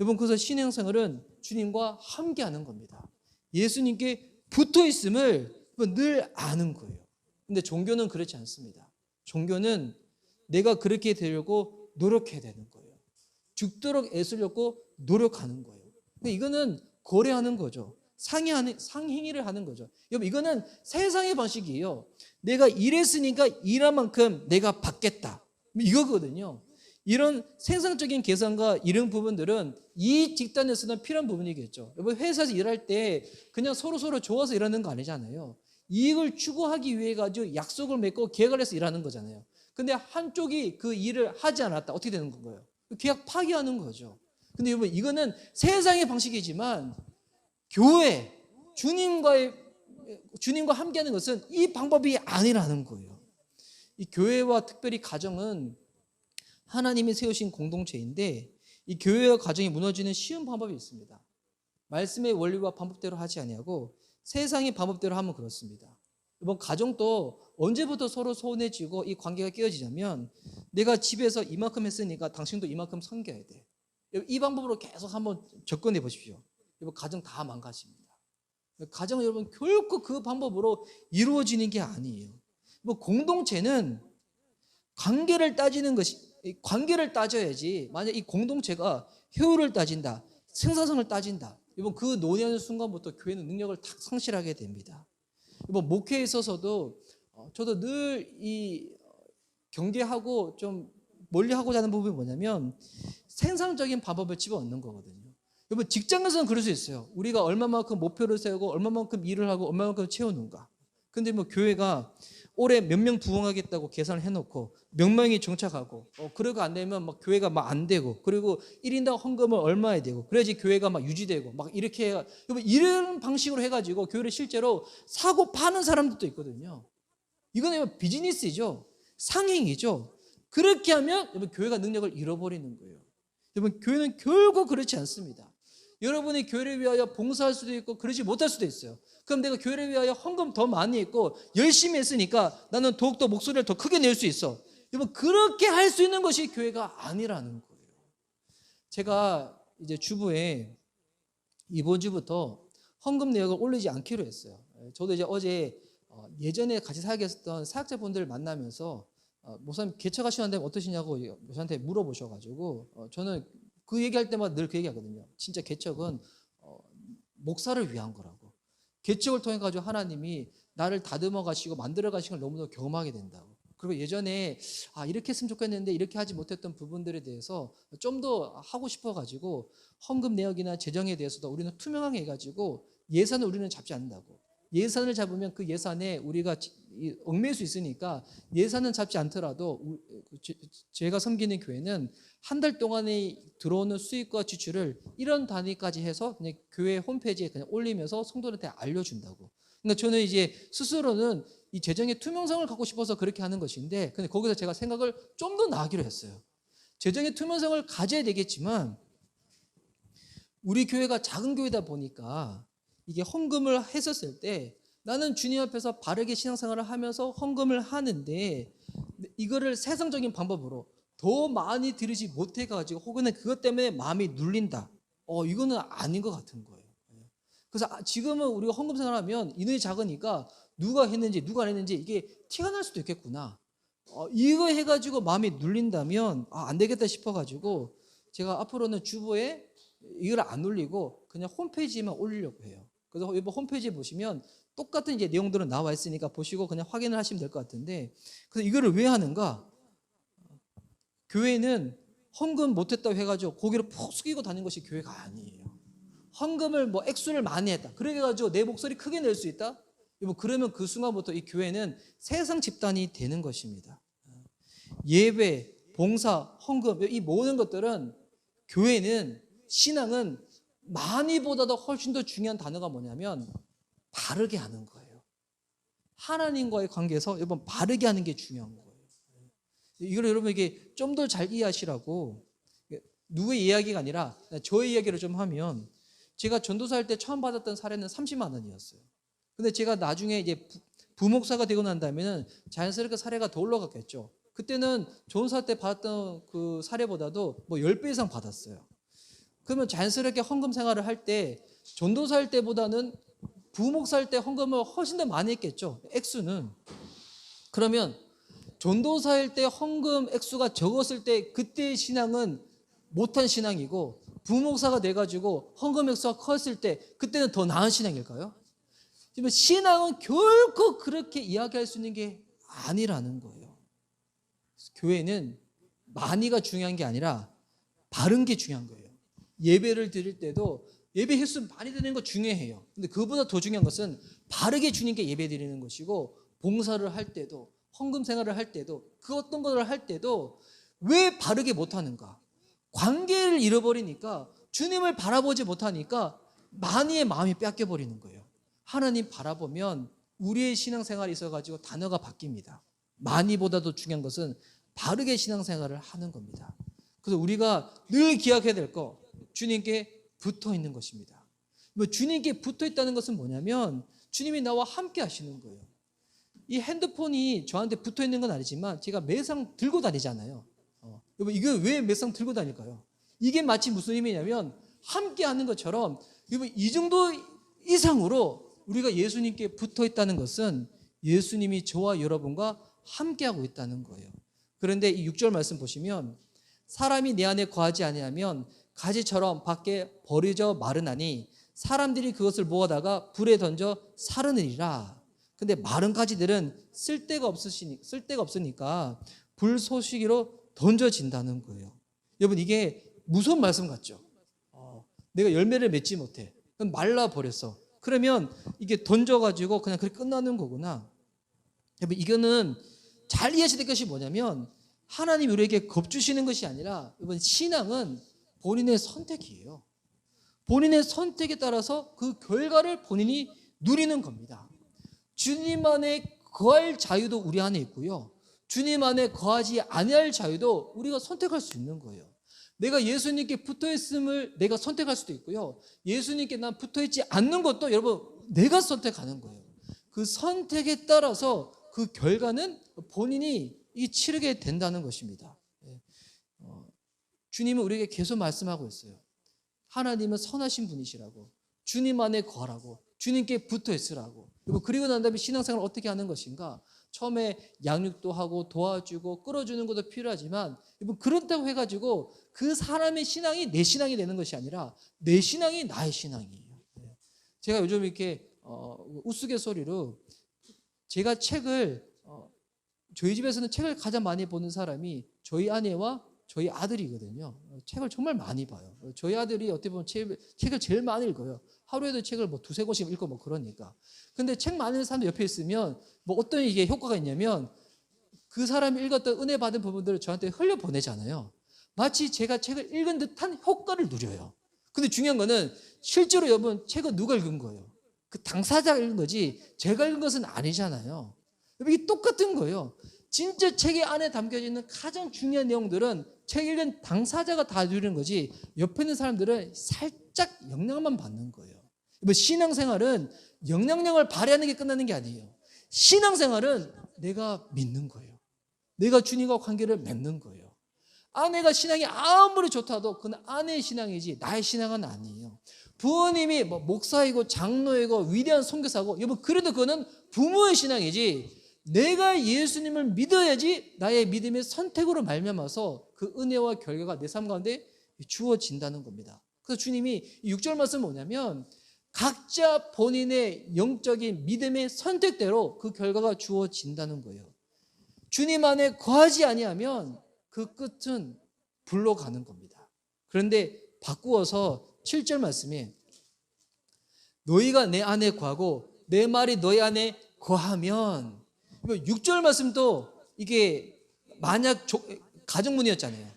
여러분, 그래서 신앙생활은 주님과 함께하는 겁니다. 예수님께 붙어 있음을 늘 아는 거예요. 근데 종교는 그렇지 않습니다. 종교는 내가 그렇게 되려고 노력해야 되는 거예요. 죽도록 애쓰려고 노력하는 거예요. 이거는 거래하는 거죠. 상행위를 하는 거죠. 여러분, 이거는 세상의 방식이에요. 내가 일했으니까 일한 만큼 내가 받겠다. 이거거든요. 이런 생산적인 계산과 이런 부분들은 이 집단에서는 필요한 부분이겠죠. 여러분, 회사에서 일할 때 그냥 서로 좋아서 일하는 거 아니잖아요. 이익을 추구하기 위해 가지고 약속을 맺고 계약을 해서 일하는 거잖아요. 근데 한쪽이 그 일을 하지 않았다. 어떻게 되는 건가요? 계약 파기하는 거죠. 근데 여러분, 이거는 세상의 방식이지만 교회, 주님과 함께하는 것은 이 방법이 아니라는 거예요. 이 교회와 특별히 가정은 하나님이 세우신 공동체인데 이 교회와 가정이 무너지는 쉬운 방법이 있습니다. 말씀의 원리와 방법대로 하지 아니하고 세상의 방법대로 하면 그렇습니다. 이번 가정도 언제부터 서로 소원해지고 이 관계가 깨어지냐면 내가 집에서 이만큼 했으니까 당신도 이만큼 섬겨야 돼. 이 방법으로 계속 한번 접근해 보십시오. 여러분, 가정 다 망가집니다. 가정은 여러분 결코 그 방법으로 이루어지는 게 아니에요. 뭐 공동체는 관계를 따져야지. 만약 이 공동체가 효율을 따진다, 생산성을 따진다, 이번 그 논의하는 순간부터 교회는 능력을 탁 상실하게 됩니다. 이번 목회에 있어서도 저도 늘 이 경계하고 좀 멀리하고자 하는 부분이 뭐냐면 생산적인 방법을 집어넣는 거거든요. 여러분, 직장에서는 그럴 수 있어요. 우리가 얼마만큼 목표를 세우고 얼마만큼 일을 하고 얼마만큼 채우는가. 근데 뭐 교회가 올해 몇 명 부흥하겠다고 계산을 해놓고 몇 명이 정착하고 그러고 안 되면 막 교회가 막 안 되고 그리고 1인당 헌금을 얼마 해야 되고 그래야지 교회가 막 유지되고 막 이렇게 여러분, 이런 방식으로 해가지고 교회를 실제로 사고 파는 사람들도 있거든요. 이거는 비즈니스이죠. 상행이죠. 그렇게 하면 여러분 교회가 능력을 잃어버리는 거예요. 여러분, 교회는 결코 그렇지 않습니다. 여러분이 교회를 위하여 봉사할 수도 있고 그러지 못할 수도 있어요. 그럼 내가 교회를 위하여 헌금 더 많이 했고 열심히 했으니까 나는 더욱더 목소리를 더 크게 낼 수 있어. 여러분, 그렇게 할 수 있는 것이 교회가 아니라는 거예요. 제가 이제 주부에 이번 주부터 헌금 내역을 올리지 않기로 했어요. 저도 이제 어제 예전에 같이 사역했었던 사역자분들을 만나면서 목사님 개척하시는데 어떠시냐고 저한테 물어보셔가지고 저는 그 얘기할 때마다 늘 그 얘기하거든요. 진짜 개척은 목사를 위한 거라고. 개척을 통해 가지고 하나님이 나를 다듬어 가시고 만들어 가신 걸 너무나 경험하게 된다고. 그리고 예전에 이렇게 했으면 좋겠는데 이렇게 하지 못했던 부분들에 대해서 좀 더 하고 싶어 가지고 헌금 내역이나 재정에 대해서도 우리는 투명하게 해가지고 예산을 우리는 잡지 않는다고. 예산을 잡으면 그 예산에 우리가 얽매일 수 있으니까 예산은 잡지 않더라도 제가 섬기는 교회는 한 달 동안에 들어오는 수익과 지출을 이런 단위까지 해서 그냥 교회 홈페이지에 그냥 올리면서 성도들한테 알려준다고. 그러니까 저는 이제 스스로는 이 재정의 투명성을 갖고 싶어서 그렇게 하는 것인데, 근데 거기서 제가 생각을 좀 더 나아기로 했어요. 재정의 투명성을 가져야 되겠지만 우리 교회가 작은 교회다 보니까 이게 헌금을 했었을 때 나는 주님 앞에서 바르게 신앙생활을 하면서 헌금을 하는데 이거를 세상적인 방법으로 더 많이 드리지 못해가지고 혹은 그것 때문에 마음이 눌린다. 이거는 아닌 것 같은 거예요. 그래서 지금은 우리가 헌금 생활하면 인원이 작으니까 누가 했는지 누가 안 했는지 이게 티가 날 수도 있겠구나. 이거 해가지고 마음이 눌린다면 안 되겠다 싶어가지고 제가 앞으로는 주보에 이걸 안 올리고 그냥 홈페이지에만 올리려고 해요. 그래서 이번 홈페이지에 보시면 똑같은 이제 내용들은 나와 있으니까 보시고 그냥 확인을 하시면 될 것 같은데, 그래서 이거를 왜 하는가? 교회는 헌금 못했다고 해가지고 고개를 푹 숙이고 다니는 것이 교회가 아니에요. 헌금을 뭐 액수를 많이 했다, 그래가지고 내 목소리 크게 낼 수 있다? 그러면 그 순간부터 이 교회는 세상 집단이 되는 것입니다. 예배, 봉사, 헌금, 이 모든 것들은, 교회는, 신앙은 많이보다도 훨씬 더 중요한 단어가 뭐냐면 바르게 하는 거예요. 하나님과의 관계에서 여러분 바르게 하는 게 중요한 거예요. 이걸 여러분에게 좀 더 잘 이해하시라고, 누구의 이야기가 아니라 저의 이야기를 좀 하면, 제가 전도사 할 때 처음 받았던 사례는 30만 원이었어요. 근데 제가 나중에 이제 부목사가 되고 난 다음에는 자연스럽게 사례가 더 올라갔겠죠. 그때는 전도사 때 받았던 그 사례보다도 뭐 10배 이상 받았어요. 그러면 자연스럽게 헌금 생활을 할 때 전도사 할 때보다는 부목사 할 때 헌금을 훨씬 더 많이 했겠죠, 액수는. 그러면 전도사일 때 헌금 액수가 적었을 때 그때의 신앙은 못한 신앙이고, 부목사가 돼가지고 헌금 액수가 컸을 때 그때는 더 나은 신앙일까요? 지금 신앙은 결코 그렇게 이야기할 수 있는 게 아니라는 거예요. 교회는 많이가 중요한 게 아니라 바른 게 중요한 거예요. 예배를 드릴 때도 예배 횟수 많이 드리는 거 중요해요. 근데 그보다 더 중요한 것은 바르게 주님께 예배 드리는 것이고, 봉사를 할 때도, 헌금 생활을 할 때도, 그 어떤 것을 할 때도 왜 바르게 못하는가? 관계를 잃어버리니까, 주님을 바라보지 못하니까 많이의 마음이 뺏겨버리는 거예요. 하나님 바라보면 우리의 신앙생활이 있어가지고 단어가 바뀝니다. 많이보다도 중요한 것은 바르게 신앙생활을 하는 겁니다. 그래서 우리가 늘 기억해야 될 거, 주님께 붙어 있는 것입니다. 주님께 붙어 있다는 것은 뭐냐면 주님이 나와 함께 하시는 거예요. 이 핸드폰이 저한테 붙어 있는 건 아니지만 제가 매상 들고 다니잖아요. 여러분, 이거 왜 매상 들고 다닐까요? 이게 마치 무슨 의미냐면 함께 하는 것처럼, 여러분, 이 정도 이상으로 우리가 예수님께 붙어 있다는 것은 예수님이 저와 여러분과 함께하고 있다는 거예요. 그런데 이 6절 말씀 보시면, 사람이 내 안에 거하지 아니하면 가지처럼 밖에 버려져 마르나니 사람들이 그것을 모아다가 불에 던져 사르느니라. 근데 마른 가지들은 쓸데가 없으니까 불쏘시개로 던져진다는 거예요. 여러분, 이게 무서운 말씀 같죠? 내가 열매를 맺지 못해, 그럼 말라버렸어. 그러면 이게 던져가지고 그냥 그렇게 끝나는 거구나. 여러분, 이거는 잘 이해하셔야 될 것이 뭐냐면, 하나님이 우리에게 겁주시는 것이 아니라, 여러분, 신앙은 본인의 선택이에요. 본인의 선택에 따라서 그 결과를 본인이 누리는 겁니다. 주님 안에 거할 자유도 우리 안에 있고요, 주님 안에 거하지 아니할 자유도 우리가 선택할 수 있는 거예요. 내가 예수님께 붙어있음을 내가 선택할 수도 있고요, 예수님께 난 붙어있지 않는 것도 여러분 내가 선택하는 거예요. 그 선택에 따라서 그 결과는 본인이 치르게 된다는 것입니다. 주님은 우리에게 계속 말씀하고 있어요. 하나님은 선하신 분이시라고, 주님 안에 거하라고, 주님께 붙어 있으라고. 그리고 난 다음에 신앙생활을 어떻게 하는 것인가? 처음에 양육도 하고 도와주고 끌어주는 것도 필요하지만, 그렇다고 해가지고 그 사람의 신앙이 내 신앙이 되는 것이 아니라 내 신앙이 나의 신앙이에요. 제가 요즘 이렇게 우스갯소리로, 제가 책을, 저희 집에서는 책을 가장 많이 보는 사람이 저희 아내와 저희 아들이거든요. 책을 정말 많이 봐요. 저희 아들이 어떻게 보면 책을 제일 많이 읽어요. 하루에도 책을 뭐 두세 권씩 읽고 뭐 그러니까. 근데 책 많이 읽는 사람들 옆에 있으면 뭐 어떤 이게 효과가 있냐면, 그 사람이 읽었던 은혜 받은 부분들을 저한테 흘려보내잖아요. 마치 제가 책을 읽은 듯한 효과를 누려요. 근데 중요한 거는 실제로 여러분 책은 누가 읽은 거예요? 그 당사자가 읽은 거지 제가 읽은 것은 아니잖아요. 이게 똑같은 거예요. 진짜 책의 안에 담겨져 있는 가장 중요한 내용들은 책 읽은 당사자가 다 누리는 거지, 옆에 있는 사람들은 살짝 영향만 받는 거예요. 신앙생활은 영향력을 발휘하는 게 끝나는 게 아니에요. 신앙생활은 내가 믿는 거예요. 내가 주님과 관계를 맺는 거예요. 아내가 신앙이 아무리 좋다도 그건 아내의 신앙이지 나의 신앙은 아니에요. 부모님이 뭐 목사이고 장로이고 위대한 선교사고, 여러분, 그래도 그거는 부모의 신앙이지, 내가 예수님을 믿어야지 나의 믿음의 선택으로 말미암아서 그 은혜와 결과가 내 삶 가운데 주어진다는 겁니다. 그래서 주님이 6절 말씀은 뭐냐면, 각자 본인의 영적인 믿음의 선택대로 그 결과가 주어진다는 거예요. 주님 안에 거하지 아니하면 그 끝은 불로 가는 겁니다. 그런데 바꾸어서 7절 말씀에 너희가 내 안에 거하고 내 말이 너희 안에 거하면, 6절 말씀도 이게 만약 가정문이었잖아요.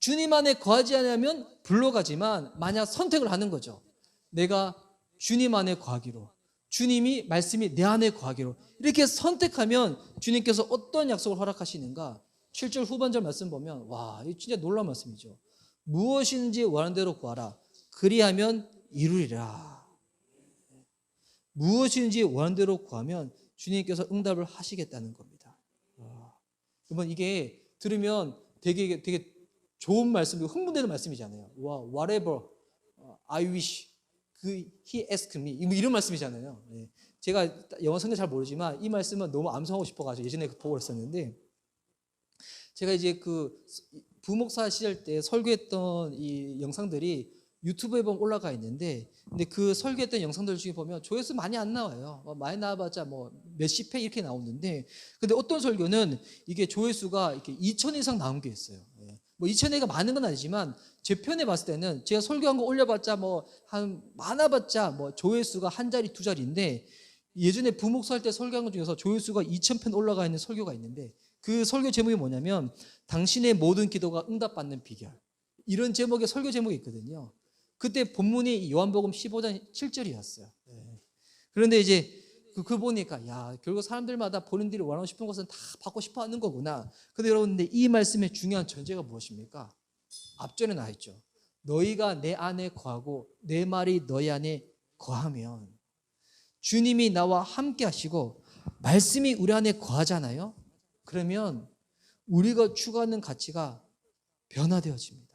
주님 안에 거하지 않으면 불로 가지만 만약 선택을 하는 거죠. 내가 주님 안에 거하기로, 주님이 말씀이 내 안에 거하기로 이렇게 선택하면 주님께서 어떤 약속을 허락하시는가? 7절 후반절 말씀 보면 와, 이거 진짜 놀라운 말씀이죠. 무엇인지 원하는 대로 구하라 그리하면 이루리라. 무엇인지 원하는 대로 구하면 주님께서 응답을 하시겠다는 겁니다. 여러분, 이게 들으면 되게 좋은 말씀, 흥분되는 말씀이잖아요. 와, whatever I wish he asked me, 이런 말씀이잖아요. 제가 영어 성경 잘 모르지만 이 말씀은 너무 암송하고 싶어가지고 예전에 보고 그랬었는데, 제가 이제 그 부목사 시절 때 설교했던 이 영상들이 유튜브에 보면 올라가 있는데, 근데 그 설교했던 영상들 중에 보면 조회수 많이 안 나와요. 많이 나와봤자 뭐 몇십 회 이렇게 나오는데, 근데 어떤 설교는 이게 조회수가 이렇게 2,000 이상 나온 게 있어요. 뭐 2,000회가 많은 건 아니지만 제 편에 봤을 때는 제가 설교한 거 올려봤자 뭐 한 많아봤자 뭐 조회수가 한 자리 두 자리인데, 예전에 부목사 할 때 설교한 것 중에서 조회수가 2,000편 올라가 있는 설교가 있는데, 그 설교 제목이 뭐냐면 당신의 모든 기도가 응답받는 비결, 이런 제목의 설교 제목이 있거든요. 그때 본문이 요한복음 15장 7절이었어요. 그런데 이제 그 보니까 야, 결국 사람들마다 본인들이 원하고 싶은 것은 다 받고 싶어 하는 거구나. 근데 여러분, 근데 이 말씀의 중요한 전제가 무엇입니까? 앞전에 나와 있죠. 너희가 내 안에 거하고 내 말이 너희 안에 거하면, 주님이 나와 함께 하시고 말씀이 우리 안에 거하잖아요. 그러면 우리가 추구하는 가치가 변화되어집니다.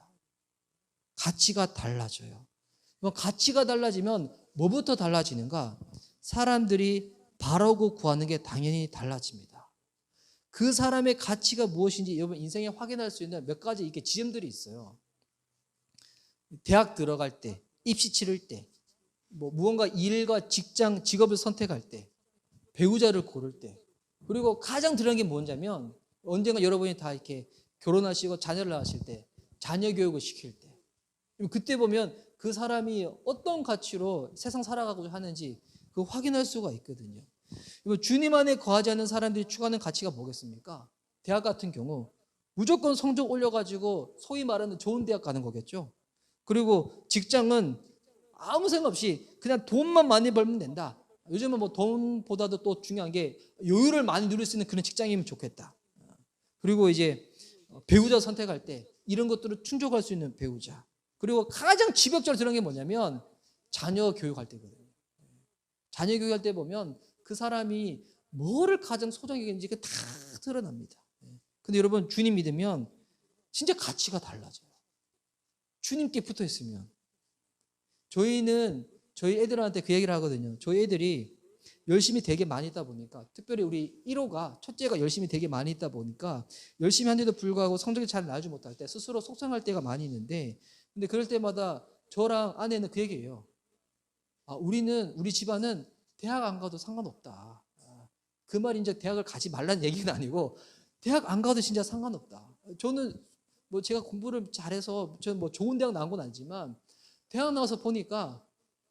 가치가 달라져요. 가치가 달라지면 뭐부터 달라지는가? 사람들이 바라고 구하는 게 당연히 달라집니다. 그 사람의 가치가 무엇인지 여러분 인생에 확인할 수 있는 몇 가지 이렇게 지점들이 있어요. 대학 들어갈 때, 입시 치를 때, 뭐 무언가 일과 직장, 직업을 선택할 때, 배우자를 고를 때, 그리고 가장 중요한 게 뭔지면 언젠가 여러분이 다 이렇게 결혼하시고 자녀를 낳으실 때, 자녀 교육을 시킬 때, 그때 보면 그 사람이 어떤 가치로 세상 살아가고 하는지 그 확인할 수가 있거든요. 주님 안에 거하지 않는 사람들이 추구하는 가치가 뭐겠습니까? 대학 같은 경우 무조건 성적 올려가지고 소위 말하는 좋은 대학 가는 거겠죠. 그리고 직장은 아무 생각 없이 그냥 돈만 많이 벌면 된다. 요즘은 뭐 돈보다도 또 중요한 게 여유를 많이 누릴 수 있는 그런 직장이면 좋겠다. 그리고 이제 배우자 선택할 때 이런 것들을 충족할 수 있는 배우자. 그리고 가장 지벽적으로 들어간 게 뭐냐면 자녀 교육할 때거든요. 자녀 교육할 때 보면 그 사람이 뭐를 가장 소중히 여기는지 다 드러납니다. 근데 여러분, 주님 믿으면 진짜 가치가 달라져요. 주님께 붙어 있으면. 저희는 저희 애들한테 그 얘기를 하거든요. 저희 애들이 열심히 되게 많이 있다 보니까, 특별히 우리 1호가, 첫째가 열심히 되게 많이 있다 보니까 열심히 한데도 불구하고 성적이 잘 나오지 못할 때 스스로 속상할 때가 많이 있는데, 근데 그럴 때마다 저랑 아내는 그 얘기예요. 우리 집안은 대학 안 가도 상관없다. 그 말이 이제 대학을 가지 말라는 얘기는 아니고 대학 안 가도 진짜 상관없다. 저는 뭐 제가 공부를 잘해서 저는 뭐 좋은 대학 나온 건 아니지만 대학 나와서 보니까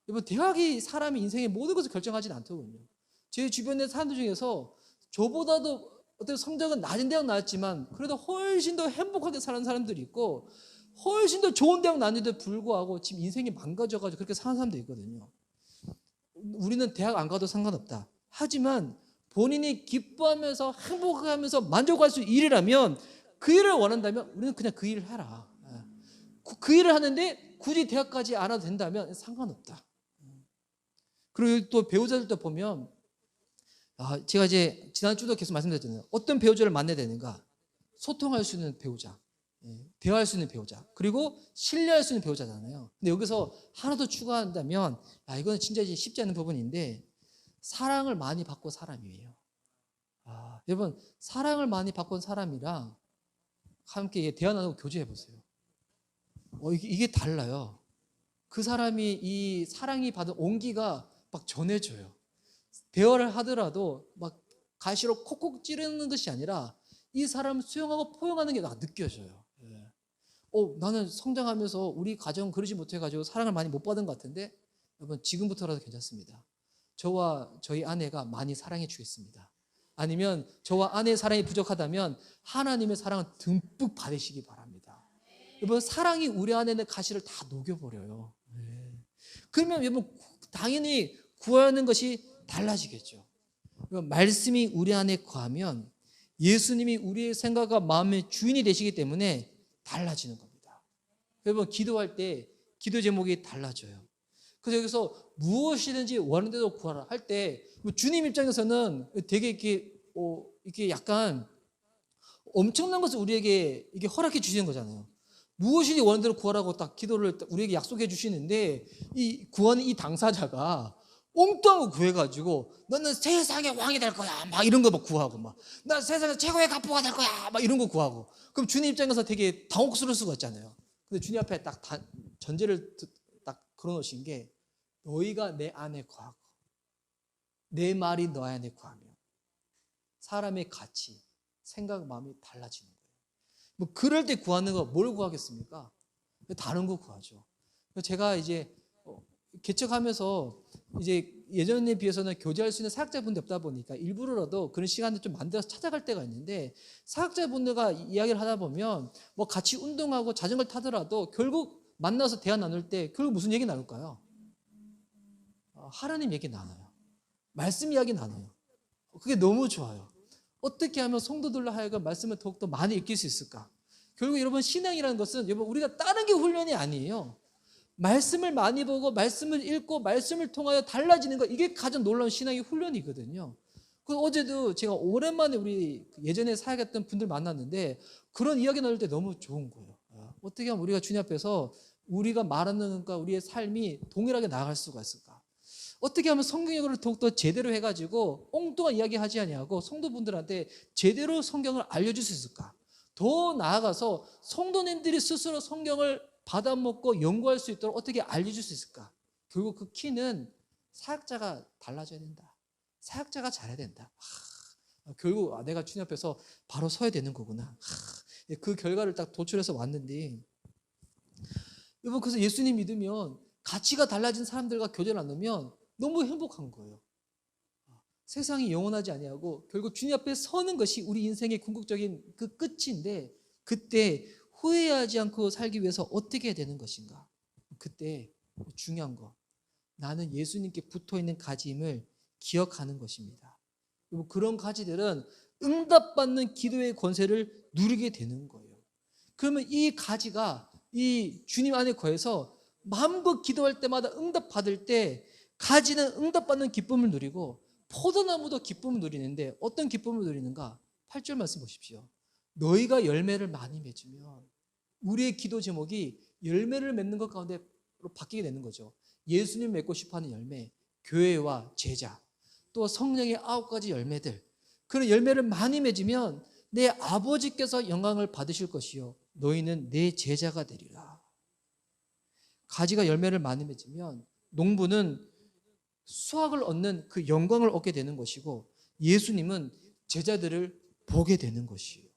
여러분, 대학이 사람의 인생의 모든 것을 결정하지는 않더군요. 제 주변의 사람들 중에서 저보다도 어떤 성적은 낮은 대학 나왔지만 그래도 훨씬 더 행복하게 사는 사람들이 있고, 훨씬 더 좋은 대학 나왔는데도 불구하고 지금 인생이 망가져가지고 그렇게 사는 사람도 있거든요. 우리는 대학 안 가도 상관없다. 하지만 본인이 기뻐하면서 행복하면서 만족할 수 있는 일이라면, 그 일을 원한다면 우리는 그냥 그 일을 해라. 그 일을 하는데 굳이 대학까지 안 와도 된다면 상관없다. 그리고 또 배우자들도 보면, 제가 이제 지난주도 계속 말씀드렸잖아요. 어떤 배우자를 만나야 되는가? 소통할 수 있는 배우자, 대화할 수 있는 배우자, 그리고 신뢰할 수 있는 배우자잖아요. 근데 여기서 하나 더 추가한다면, 이거는 진짜 쉽지 않은 부분인데, 사랑을 많이 받고 사람이에요. 여러분, 사랑을 많이 받고 사람이랑 함께 대화 나누고 교제해 보세요. 이게 달라요. 그 사람이 이 사랑이 받은 온기가 막 전해져요. 대화를 하더라도 막 가시로 콕콕 찌르는 것이 아니라 이 사람을 수용하고 포용하는 게 막 느껴져요. 나는 성장하면서 우리 가정 그러지 못해가지고 사랑을 많이 못 받은 것 같은데, 여러분 지금부터라도 괜찮습니다. 저와 저희 아내가 많이 사랑해 주겠습니다. 아니면 저와 아내의 사랑이 부족하다면 하나님의 사랑을 듬뿍 받으시기 바랍니다. 여러분 사랑이 우리 안에는 가시를 다 녹여버려요. 그러면 여러분 당연히 구하는 것이 달라지겠죠. 말씀이 우리 안에 거하면 예수님이 우리의 생각과 마음의 주인이 되시기 때문에 달라지는 겁니다. 여러분 기도할 때 기도 제목이 달라져요. 그래서 여기서 무엇이든지 원하는 대로 구하라 할 때 주님 입장에서는 되게 이렇게 약간 엄청난 것을 우리에게 이게 허락해 주시는 거잖아요. 무엇이든지 원하는 대로 구하라고 딱 기도를 우리에게 약속해 주시는데, 이 구하는 이 당사자가 엉뚱한 거 구해가지고 너는 세상의 왕이 될 거야 막 이런 거 막 구하고, 막 나 세상의 최고의 가포가 될 거야 막 이런 거 구하고, 그럼 주님 입장에서 되게 당혹스러울 수가 있잖아요. 근데 주님 앞에 딱 전제를 딱 걸어놓으신 게, 너희가 내 안에 거하고 내 말이 너 안에 거하면 사람의 가치, 생각, 마음이 달라지는 거예요. 뭐 그럴 때 구하는 거 뭘 구하겠습니까? 다른 거 구하죠. 제가 이제 개척하면서 이제 예전에 비해서는 교제할 수 있는 사역자분들이 없다 보니까 일부러라도 그런 시간을 좀 만들어서 찾아갈 때가 있는데, 사역자분들과 이야기를 하다 보면 뭐 같이 운동하고 자전거를 타더라도 결국 만나서 대화 나눌 때 결국 무슨 얘기 나눌까요? 하나님 얘기 나눠요. 말씀 이야기 나눠요. 그게 너무 좋아요. 어떻게 하면 성도들로 하여금 말씀을 더욱더 많이 읽힐 수 있을까? 결국 여러분 신앙이라는 것은 여러분 우리가 다른 게 훈련이 아니에요. 말씀을 많이 보고 말씀을 읽고 말씀을 통하여 달라지는 것, 이게 가장 놀라운 신앙의 훈련이거든요. 그 어제도 제가 오랜만에 우리 예전에 사역했던 분들 만났는데 그런 이야기 나눌 때 너무 좋은 거예요. 어떻게 하면 우리가 주님 앞에서 우리가 말하는 것과 우리의 삶이 동일하게 나아갈 수가 있을까? 어떻게 하면 성경을 더욱더 제대로 해가지고 엉뚱한 이야기 하지 아니하고 성도분들한테 제대로 성경을 알려줄 수 있을까? 더 나아가서 성도님들이 스스로 성경을 받아먹고 연구할 수 있도록 어떻게 알려줄 수 있을까? 결국 그 키는 사역자가 달라져야 된다. 사역자가 잘해야 된다. 결국 내가 주님 앞에서 바로 서야 되는 거구나. 그 결과를 딱 도출해서 왔는데, 여러분 그래서 예수님 믿으면 가치가 달라진 사람들과 교제를 나누면 너무 행복한 거예요. 세상이 영원하지 아니하고 결국 주님 앞에 서는 것이 우리 인생의 궁극적인 그 끝인데, 그때 후회하지 않고 살기 위해서 어떻게 해야 되는 것인가? 그때 중요한 거, 나는 예수님께 붙어있는 가지임을 기억하는 것입니다. 그런 가지들은 응답받는 기도의 권세를 누리게 되는 거예요. 그러면 이 가지가 이 주님 안에 거해서 마음껏 기도할 때마다 응답받을 때 가지는 응답받는 기쁨을 누리고 포도나무도 기쁨을 누리는데, 어떤 기쁨을 누리는가? 8절 말씀 보십시오. 너희가 열매를 많이 맺으면, 우리의 기도 제목이 열매를 맺는 것 가운데로 바뀌게 되는 거죠. 예수님 맺고 싶어하는 열매, 교회와 제자, 또 성령의 9가지 열매들, 그런 열매를 많이 맺으면 내 아버지께서 영광을 받으실 것이요 너희는 내 제자가 되리라. 가지가 열매를 많이 맺으면 농부는 수확을 얻는 그 영광을 얻게 되는 것이고, 예수님은 제자들을 보게 되는 것이에요.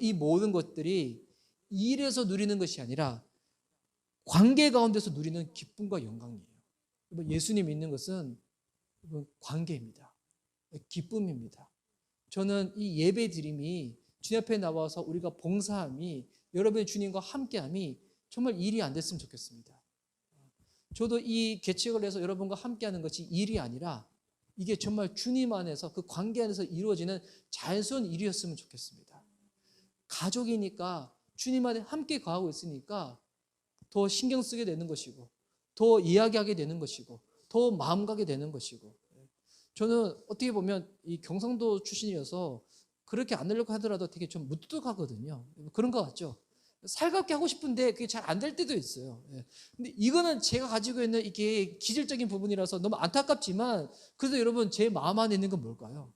이 모든 것들이 일에서 누리는 것이 아니라 관계 가운데서 누리는 기쁨과 영광이에요. 예수님 믿는 것은 관계입니다. 기쁨입니다. 저는 이 예배 드림이 주님 앞에 나와서 우리가 봉사함이, 여러분의 주님과 함께함이 정말 일이 안 됐으면 좋겠습니다. 저도 이 개척을 해서 여러분과 함께하는 것이 일이 아니라 이게 정말 주님 안에서 그 관계 안에서 이루어지는 자연스러운 일이었으면 좋겠습니다. 가족이니까 주님 안에 함께 거하고 있으니까 더 신경 쓰게 되는 것이고, 더 이야기하게 되는 것이고, 더 마음 가게 되는 것이고. 저는 어떻게 보면 이 경상도 출신이어서 그렇게 안 하려고 하더라도 되게 좀 무뚝뚝하거든요. 그런 것 같죠? 살갑게 하고 싶은데 그게 잘 안 될 때도 있어요. 근데 이거는 제가 가지고 있는 이게 기질적인 부분이라서 너무 안타깝지만, 그래도 여러분 제 마음 안에 있는 건 뭘까요?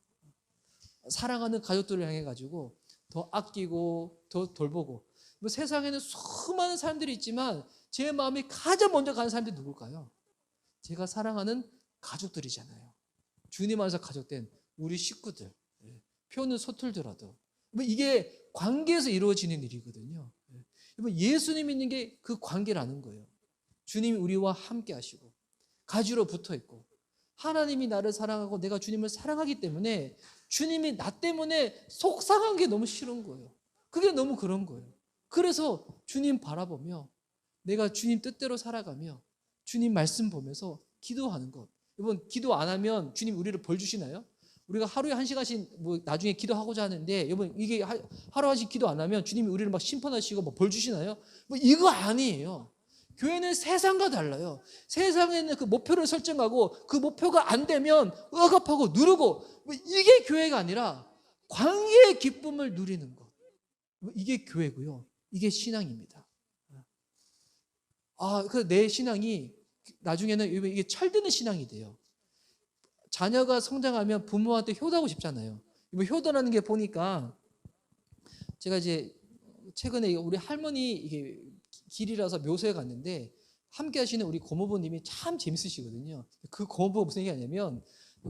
사랑하는 가족들을 향해 가지고 더 아끼고 더 돌보고. 세상에는 수많은 사람들이 있지만 제 마음이 가장 먼저 가는 사람들이 누굴까요? 제가 사랑하는 가족들이잖아요. 주님 안에서 가족된 우리 식구들. 표는 서툴더라도. 이게 관계에서 이루어지는 일이거든요. 예수님 있는 게 그 관계라는 거예요. 주님이 우리와 함께 하시고 가지로 붙어 있고 하나님이 나를 사랑하고 내가 주님을 사랑하기 때문에 주님이 나 때문에 속상한 게 너무 싫은 거예요. 그게 너무 그런 거예요. 그래서 주님 바라보며 내가 주님 뜻대로 살아가며 주님 말씀 보면서 기도하는 것. 여러분, 기도 안 하면 주님 우리를 벌 주시나요? 우리가 하루에 1시간씩 뭐 나중에 기도하고자 하는데 여러분, 이게 하루 1시간 기도 안 하면 주님이 우리를 막 심판하시고 뭐 벌 주시나요? 뭐 이거 아니에요. 교회는 세상과 달라요. 세상에는 그 목표를 설정하고 그 목표가 안 되면 억압하고 누르고 뭐 이게 교회가 아니라 관계의 기쁨을 누리는 것. 뭐 이게 교회고요. 이게 신앙입니다. 그 내 신앙이 나중에는 이게 철드는 신앙이 돼요. 자녀가 성장하면 부모한테 효도하고 싶잖아요. 뭐 효도라는 게 보니까 제가 이제 최근에 우리 할머니 이게 길이라서 묘소에 갔는데 함께 하시는 우리 고모부님이 참 재밌으시거든요. 그 고모부가 무슨 얘기하냐면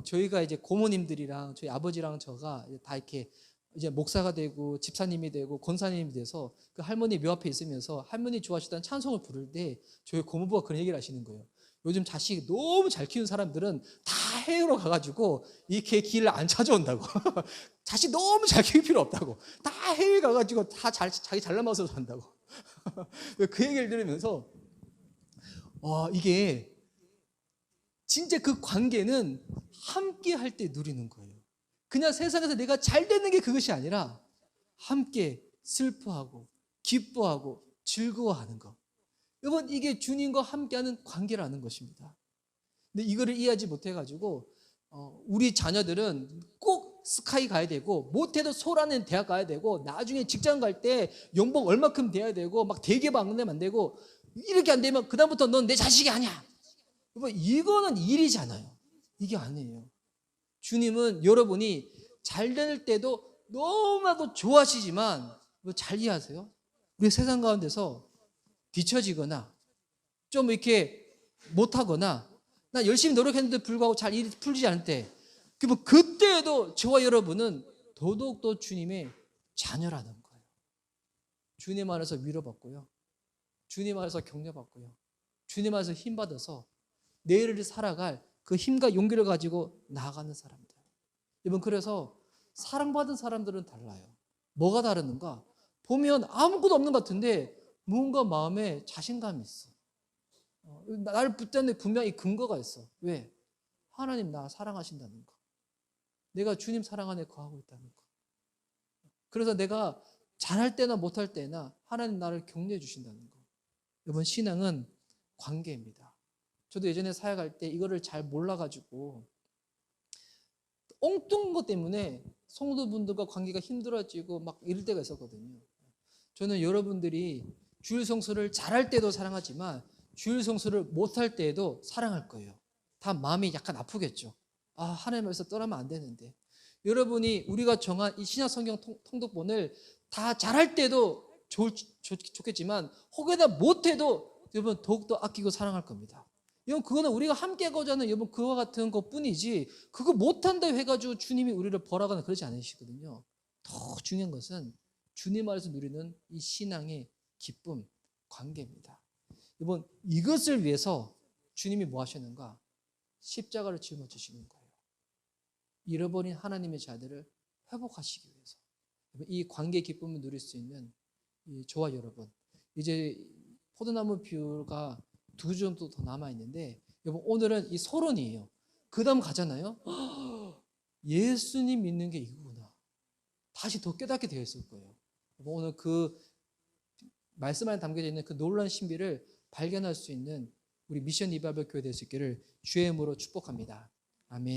저희가 이제 고모님들이랑 저희 아버지랑 저가 다 이렇게 이제 목사가 되고 집사님이 되고 권사님이 돼서 그 할머니 묘 앞에 있으면서 할머니 좋아하시던 찬송을 부를 때 저희 고모부가 그런 얘기를 하시는 거예요. 요즘 자식 너무 잘 키우는 사람들은 다 해외로 가가지고 이렇게 길을 안 찾아온다고. 자식 너무 잘 키울 필요 없다고. 다 해외 가가지고 다 자기 잘나마서 산다고. 그 얘기를 들으면서 이게 진짜 그 관계는 함께 할 때 누리는 거예요. 그냥 세상에서 내가 잘 되는 게 그것이 아니라 함께 슬퍼하고 기뻐하고 즐거워하는 것. 여러분, 이게 주님과 함께하는 관계라는 것입니다. 근데 이거를 이해하지 못해가지고 우리 자녀들은 꼭 스카이 가야 되고 못해도 소라는 대학 가야 되고 나중에 직장 갈 때 연봉 얼마큼 돼야 되고 막 대기업 막내면 안 되고 이렇게 안 되면 그다음부터 넌 내 자식이 아니야. 여러분, 이거는 일이잖아요. 이게 아니에요. 주님은 여러분이 잘 될 때도 너무나도 좋아하시지만 잘 이해하세요? 우리 세상 가운데서 뒤처지거나 좀 이렇게 못하거나 나 열심히 노력했는데 불구하고 잘 일이 풀리지 않을 때 그때에도 저와 여러분은 더더욱더 주님의 자녀라는 거예요. 주님 안에서 위로받고요. 주님 안에서 격려받고요. 주님 안에서 힘받아서 내일을 살아갈 그 힘과 용기를 가지고 나아가는 사람들. 여러분, 그래서 사랑받은 사람들은 달라요. 뭐가 다르는가? 보면 아무것도 없는 것 같은데 뭔가 마음에 자신감이 있어. 나를 붙잡는 분명히 근거가 있어. 왜? 하나님 나 사랑하신다는 거. 내가 주님 사랑 안에 거하고 있다는 거. 그래서 내가 잘할 때나 못할 때나 하나님 나를 격려해 주신다는 거. 여러분, 신앙은 관계입니다. 저도 예전에 사역할 때 이거를 잘 몰라가지고 엉뚱한 것 때문에 성도분들과 관계가 힘들어지고 막 이럴 때가 있었거든요. 저는 여러분들이 주일 성수를 잘할 때도 사랑하지만 주일 성수를 못할 때에도 사랑할 거예요. 다 마음이 약간 아프겠죠. 하나님에서 떠나면 안 되는데. 여러분이 우리가 정한 이 신약 성경 통독본을 다 잘할 때도 좋겠지만 혹여나 못해도 여러분 더욱더 아끼고 사랑할 겁니다. 여러분, 그거는 우리가 함께 하고자 하는 여러분 그와 같은 것뿐이지 그거 못한다 해가지고 주님이 우리를 벌하거나 그러지 않으시거든요. 더 중요한 것은 주님 안에서 누리는 이 신앙의 기쁨, 관계입니다. 여러분, 이것을 위해서 주님이 뭐 하셨는가? 십자가를 짊어지시는 거예요. 잃어버린 하나님의 자들을 회복하시기 위해서. 이 관계 기쁨을 누릴 수 있는 저와 여러분, 이제 포도나무 비유가 2주 정도 더 남아있는데 여러분, 오늘은 이 서론이에요. 그 다음 가잖아요. 예수님 믿는 게 이거구나. 다시 더 깨닫게 되어 있을 거예요. 오늘 그 말씀 안에 담겨져 있는 그 놀라운 신비를 발견할 수 있는 우리 미션 리바이벌 교회 될 수 있기를 주의 이름으로 축복합니다. 아멘.